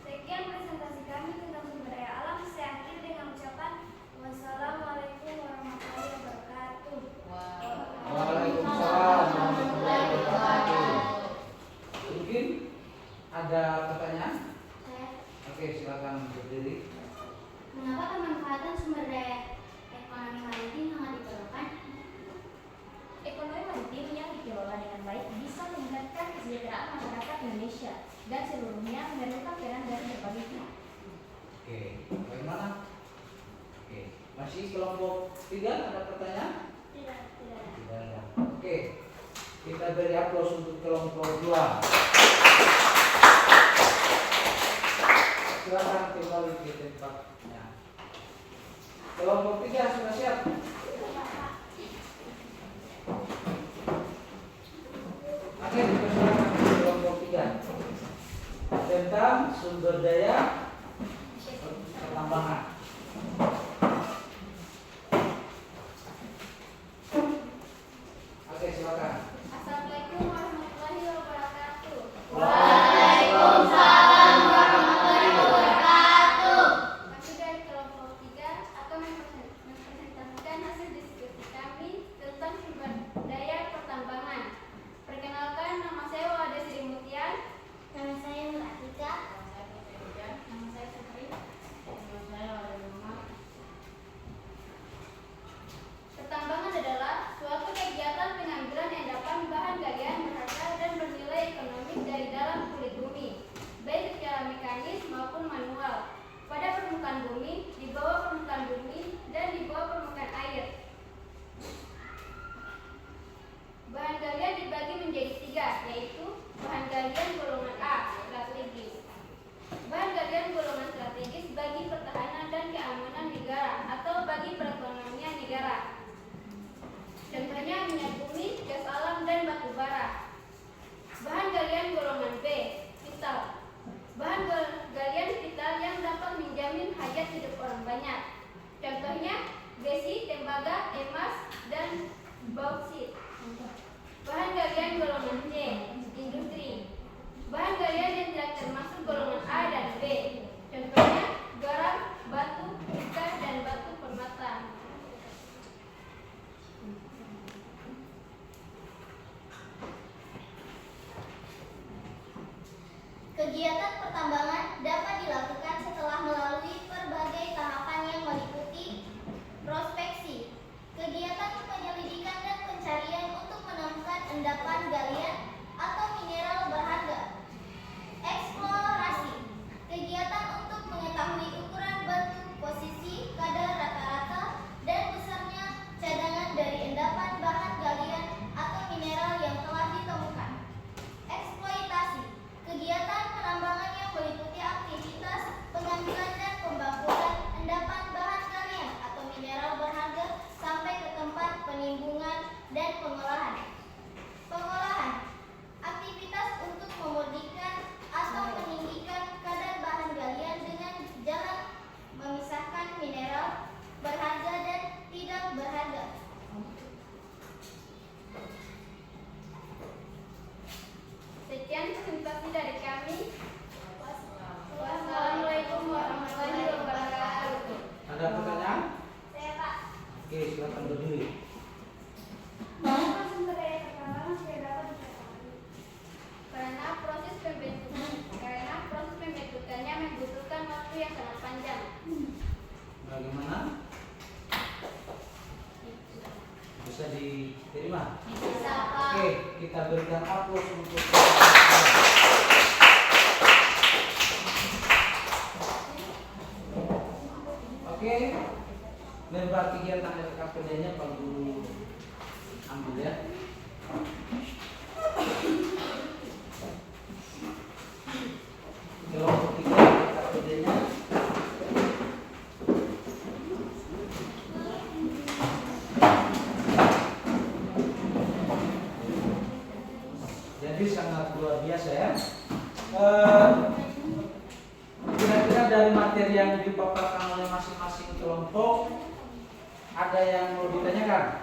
Sekian presentasi kami tentang sumber daya alam. Saya akhiri dengan ucapan wassalamualaikum warahmatullahi wabarakatuh. Waalaikumsalam warahmatullahi wabarakatuh. Mungkin dan seluruhnya memerlukan peran dari berbagai pihak. Oke, bagaimana? Oke, masih kelompok 3 ada pertanyaan? Tidak. Tidak ada. Oke, kita beri aplaus untuk kelompok 2. Silakan kembali ke tempatnya. Kelompok 3 sudah siap? Oke, dipersilakan kelompok 3 tentang sumber daya pertambangan. Oke, silakan. Assalamualaikum warahmatullahi wabarakatuh. Waalaikumsalam warahmatullahi wabarakatuh. Kami dari kelompok 3 akan mempresentasikan hasil diskusi kami tentang sumber daya pertambangan. Perkenalkan, nama saya Wade Sri Mutian. Nama saya Nur Atika. Nama saya Putri. Nama saya Wade Muhammad. Pertambangan adalah suatu kegiatan pengambilan endapan bahan galian berharga dan bernilai ekonomi dari dalam kulit bumi, baik secara mekanis maupun manual, pada permukaan bumi, di bawah permukaan bumi, dan di bawah permukaan air. Bahan galian dibagi menjadi 3, yaitu bahan galian golongan A, strategis. Bahan galian golongan strategis bagi pertahanan dan keamanan negara atau bagi perekonomian negara. Contohnya minyak bumi, gas alam, dan batu bara. Bahan galian golongan B, vital. Bahan galian vital yang dapat menjamin hajat hidup orang banyak. Contohnya besi, tembaga, emas, dan bauksit. Bahan galian golongan C, industri. Bahan galian yang tidak termasuk golongan A dan B. Contohnya garam, batu, ikan, dan batu permata. Kegiatan pertambangan dapat dilakukan setelah melalui berbagai tahapan yang meliputi prospeksi, kegiatan penyelidikan dan pencarian untuk menemukan endapan galian atau mineral berharga, eksplorasi, kegiatan untuk mengetahui ukuran batu, posisi, kadar rata-rata, dan besarnya cadangan dari endapan bahan galian atau mineral yang telah ditemukan, eksploitasi, kegiatan penambangan yang meliputi aktivitas pengambilan dan pembangkutan endapan bahan galian atau mineral berharga sampai ke tempat penimbunan dan pengolahan. Pengolahan, aktivitas untuk memurnikan atau meninggikan kadar bahan galian dengan jalan memisahkan mineral berharga dan tidak berharga. Sekian presentasi dari kami. Wassalamualaikum warahmatullahi wabarakatuh. Ada pertanyaan? Saya Pak. Oke, silakan berdiri. Mengapa sumber daya pertambangan tidak dapat diketahui? Karena proses pembentukannya membutuhkan waktu yang sangat panjang. Bagaimana? Bisa diterima? Bisa Pak. Oke, kita berikan aplaus untuk Oke, lembar kegiatan LKPD-nya Pak Guru ambil ya. Kelompok 3 LKPD-nya. Jadi sangat luar biasa ya. Kira-kira dari materi yang dipaparkan oleh masing-masing kelompok ada yang mau ditanyakan?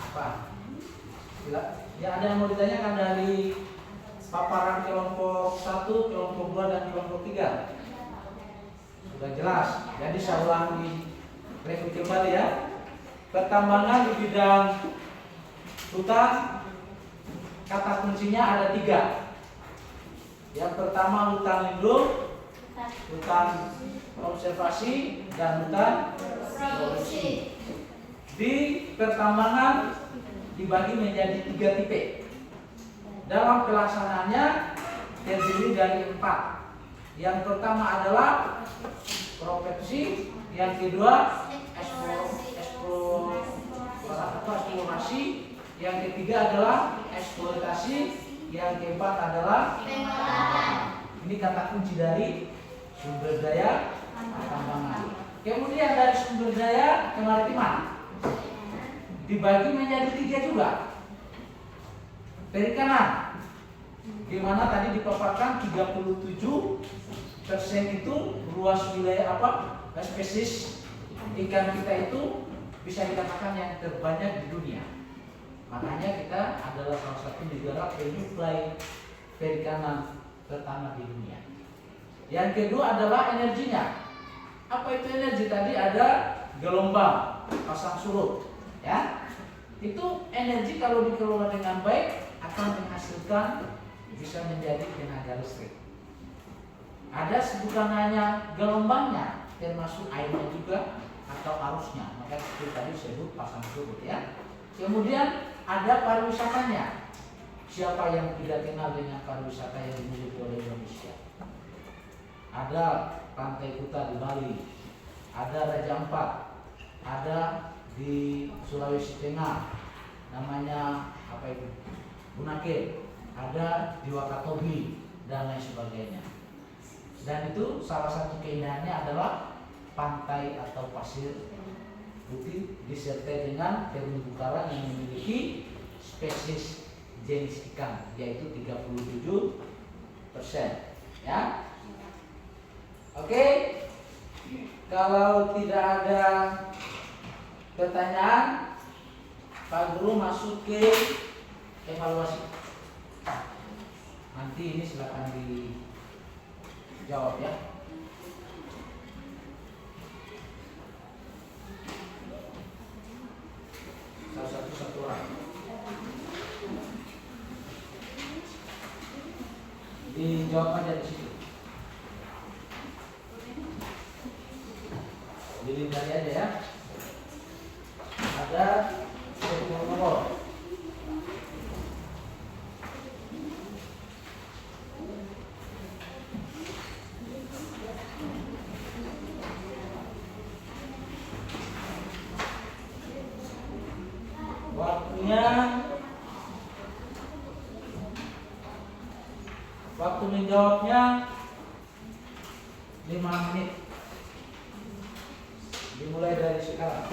Apa? Ya, ada yang mau ditanyakan dari paparan kelompok 1, kelompok 2, dan kelompok 3? Sudah jelas. Jadi saya ulangi review kembali ya. Pertambangan di bidang hutan, kata kuncinya ada 3. Yang pertama hutan lindung, hutan konservasi, dan hutan produksi. Di pertambangan dibagi menjadi 3 tipe. Dalam pelaksanaannya terdiri dari 4. Yang pertama adalah profesi, yang kedua eksplorasi, yang ketiga adalah eksploitasi, yang keempat adalah pengembangan. Ini kata kunci dari sumber daya pertambangan. Kemudian dari sumber daya kemaritiman dibagi menjadi 3 juga. Perikanan, di mana tadi dipaparkan 37% itu luas wilayah spesies ikan kita itu bisa dikatakan yang terbanyak di dunia. Makanya kita adalah salah satu negara penyuplai perikanan pertama di dunia. Yang kedua adalah energinya. Apa itu energi? Tadi ada gelombang, pasang surut, ya. Itu energi kalau dikelola dengan baik akan menghasilkan bisa menjadi tenaga listrik. Ada bukan hanya gelombangnya, termasuk airnya juga atau arusnya. Maka itu tadi disebut pasang surut, ya. Kemudian ada pariwisatanya. Siapa yang tidak kenal dengan pariwisata yang dimiliki oleh Indonesia? Ada Pantai Kuta di Bali, ada Raja Ampat, ada di Sulawesi Tengah, namanya apa itu? Bunaken, ada di Wakatobi dan lain sebagainya. Dan itu salah satu keindahannya adalah pantai atau pasir putih disertai dengan terumbu karang yang memiliki spesies jenis ikan yaitu 37%, ya. Oke. Kalau tidak ada pertanyaan, Pak Guru masuk ke evaluasi. Nanti ini silakan dijawab, ya. Satu orang. Dijawab aja di situ. Dilihat aja, ya. Ada 10 nomor. Waktu menjawabnya 5 menit. Dimulai dari sekarang.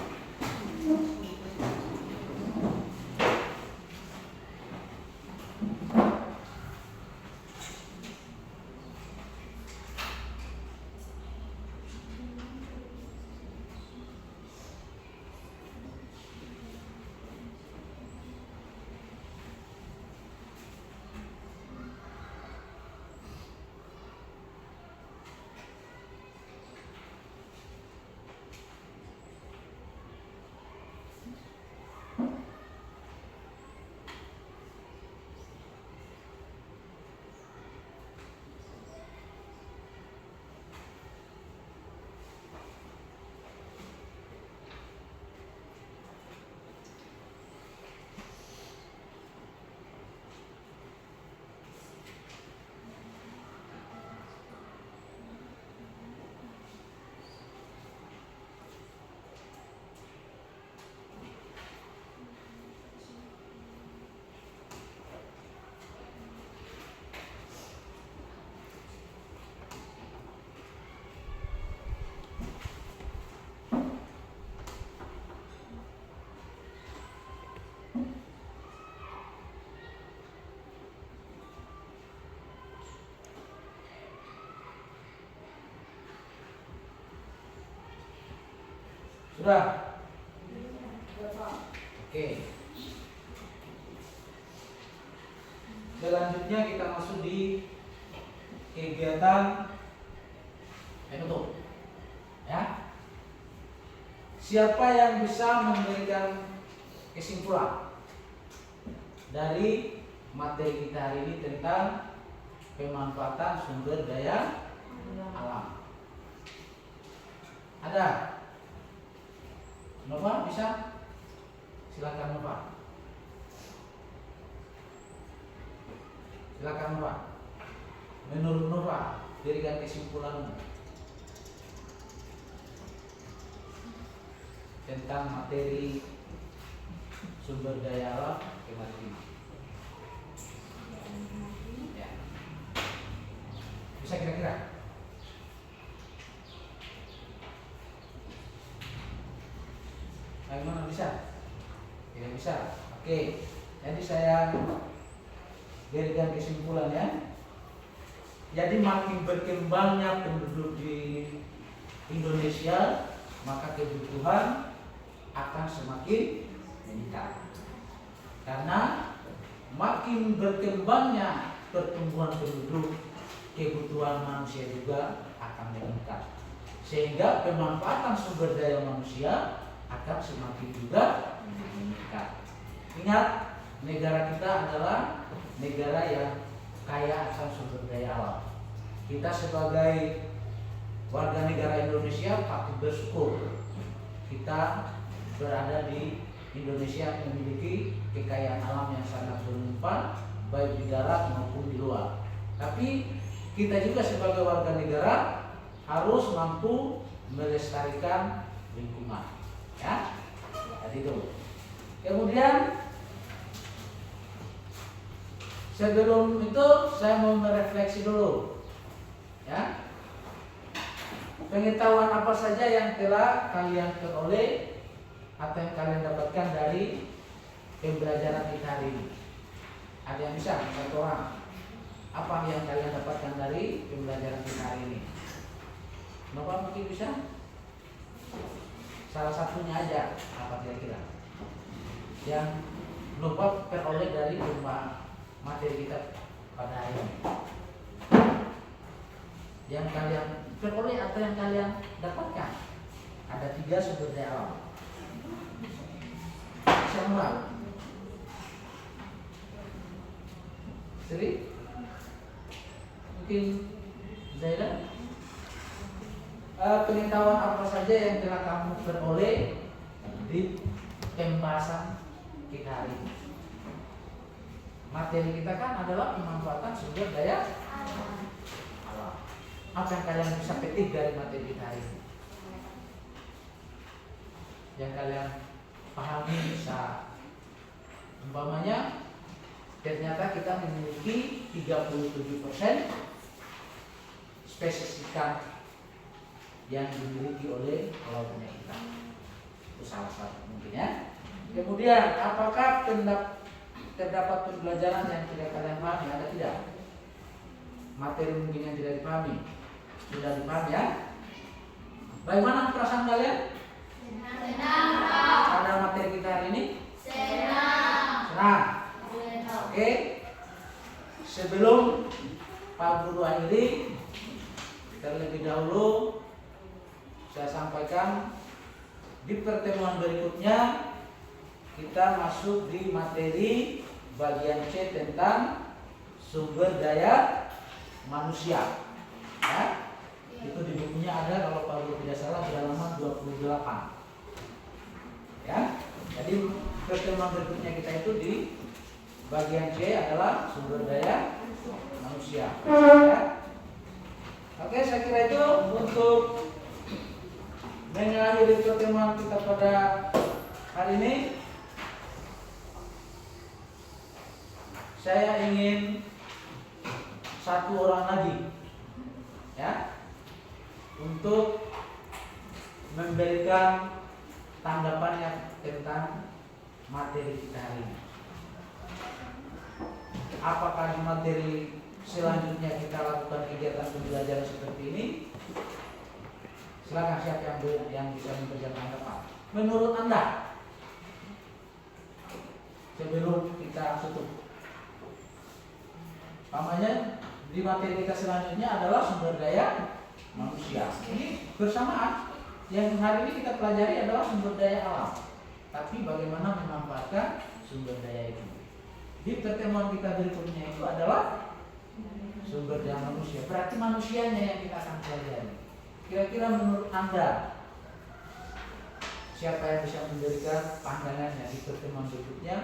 Sudah? Oke. Selanjutnya kita masuk di kegiatan penutup. Ya. Siapa yang bisa memberikan kesimpulan dari materi kita hari ini tentang pemanfaatan sumber daya alam? Ada? Nova bisa? Silakan Nova. Silakan Nova. Menurut Nova, berikan kesimpulanmu tentang materi sumber daya alam kemaritiman. Ya. Bisa kira-kira? Bagaimana bisa? Tidak bisa. Oke. Jadi saya berikan kesimpulannya. Jadi makin berkembangnya penduduk di Indonesia, maka kebutuhan akan semakin meningkat. Karena makin berkembangnya pertumbuhan penduduk, kebutuhan manusia juga akan meningkat. Sehingga pemanfaatan sumber daya manusia akan semakin juga meningkat. Ingat, negara kita adalah negara yang kaya akan sumber daya alam. Kita sebagai warga negara Indonesia patut bersyukur kita berada di Indonesia memiliki kekayaan alam yang sangat berlimpah, baik di darat maupun di luar. Tapi kita juga sebagai warga negara harus mampu melestarikan lingkungan, ya. Jadi itu. Kemudian sebelum itu saya mau merefleksi dulu, ya. Pengetahuan apa saja yang telah kalian peroleh atau yang kalian dapatkan dari pembelajaran kita hari ini? Ada yang bisa? Satu orang. Apa yang kalian dapatkan dari pembelajaran kita hari ini? Nova mungkin bisa? Salah satunya aja. Apa kira-kira? Yang Nova peroleh dari materi kita pada hari ini. Yang kalian peroleh atau yang kalian dapatkan. Ada 3 sumber daya alam. Siapa? Seri? Mungkin Zaira? Pengetahuan apa saja yang telah kamu peroleh di pembahasan kita hari ini? Materi kita kan adalah pemanfaatan sumber daya alam. Apa yang kalian bisa petik dari materi kita hari ini? Yang kalian pahami bisa, umpamanya ternyata kita memiliki 37% spesies ikan yang dimiliki oleh lautnya kita. Itu salah satu mungkin, ya. Kemudian apakah terdapat pembelajaran yang tidak kalian pahami? Ada tidak? Materi mungkin yang tidak dipahami sudah dipahami, ya. Bagaimana perasaan kalian? Senang. Pada materi kita hari ini? Senang. Oke. Sebelum Pak Guru akhiri, terlebih dahulu saya sampaikan di pertemuan berikutnya kita masuk di materi bagian C tentang sumber daya manusia, ya. Itu di bukunya ada, kalau Pak Guru tidak salah, di halaman 28, ya. Jadi pertemuan berikutnya kita itu di bagian C adalah sumber daya manusia, ya. Oke, saya kira itu untuk mengakhiri pertemuan kita pada hari ini. Saya ingin satu orang lagi, ya, untuk memberikan tanggapannya tentang materi kita hari ini. Apakah di materi selanjutnya kita lakukan kegiatan pembelajaran seperti ini? Silakan, siapa yang bisa memberikan tanggapan menurut Anda sebelum kita tutup. Namanya di materi kita selanjutnya adalah sumber daya manusia. Ini bersamaan. Yang hari ini kita pelajari adalah sumber daya alam. Tapi bagaimana memanfaatkan sumber daya itu? Di pertemuan kita berikutnya itu adalah sumber daya manusia. Berarti manusianya yang kita akan pelajari. Kira-kira menurut Anda siapa yang bisa memberikan pandangannya di pertemuan berikutnya?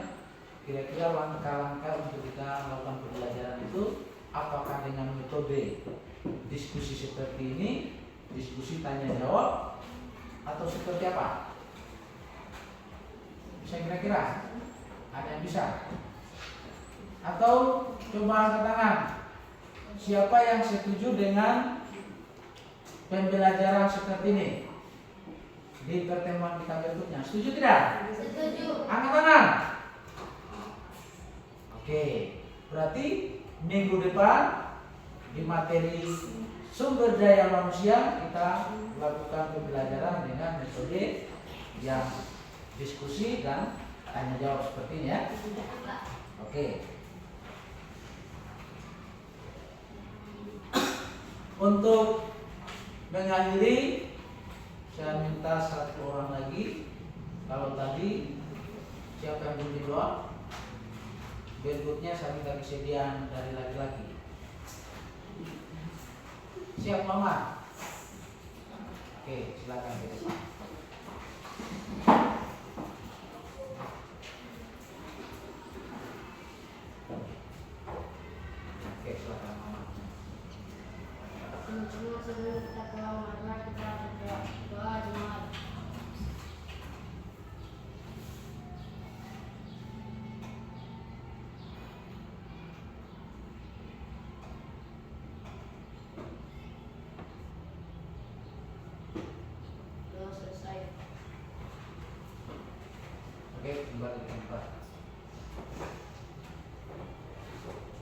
Kira-kira langkah-langkah untuk kita melakukan pembelajaran itu apakah dengan metode diskusi seperti ini, diskusi tanya jawab, atau seperti apa? Bisa kira-kira? Ada yang bisa? Atau coba angkat tangan. Siapa yang setuju dengan pembelajaran seperti ini di pertemuan kita berikutnya? Setuju tidak? Setuju. Angkat tangan. Oke, berarti minggu depan di materi sumber daya manusia kita lakukan pembelajaran dengan metode yang diskusi dan tanya jawab seperti ini ya. Oke. Untuk mengakhiri, saya minta satu orang lagi. Kalau tadi siapa yang belum doa? Berikutnya saya minta kesediaan dari laki-laki. Siap Mama? Oke, silakan ke depan. Oke, silakan Mama. Sebelum kita pulang, mari kita berdoa Jumat. Doa selesai. Oke, kembali ke tempat.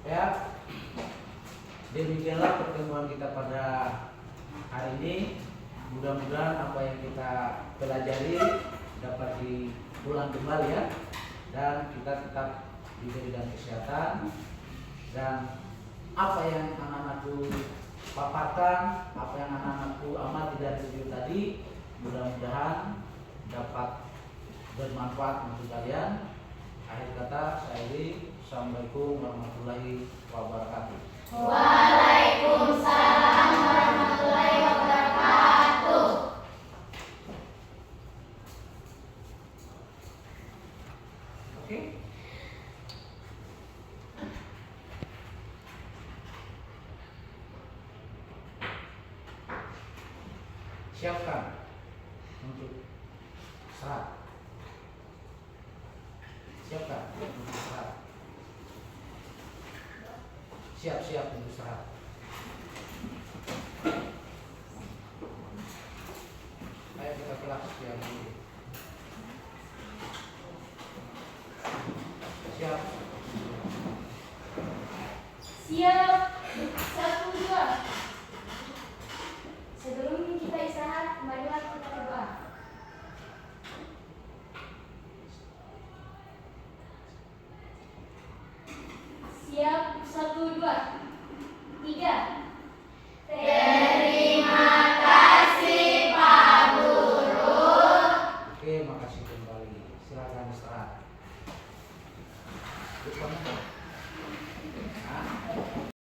Ya, demikianlah pertemuan kita pada hari ini. Mudah-mudahan apa yang kita pelajari dapat diulang kembali ya, dan kita tetap di bidang kesehatan, dan apa yang anak-anakku paparkan, apa yang anak-anakku amati dari video tadi, mudah-mudahan dapat bermanfaat untuk kalian. Akhir kata saya akhiri. Assalamualaikum warahmatullahi wabarakatuh. Waalaikumsalam warahmatullahi wabarakatuh. Oke. Siapkan untuk serat. Siapkan untuk serat. Siap-siap untuk serat. Ayo kita kelas yang ini. Siap. Siap. 1, 2. Sebelum kita istirahat, marilah kita berdoa. Siap. 1, 2, 3.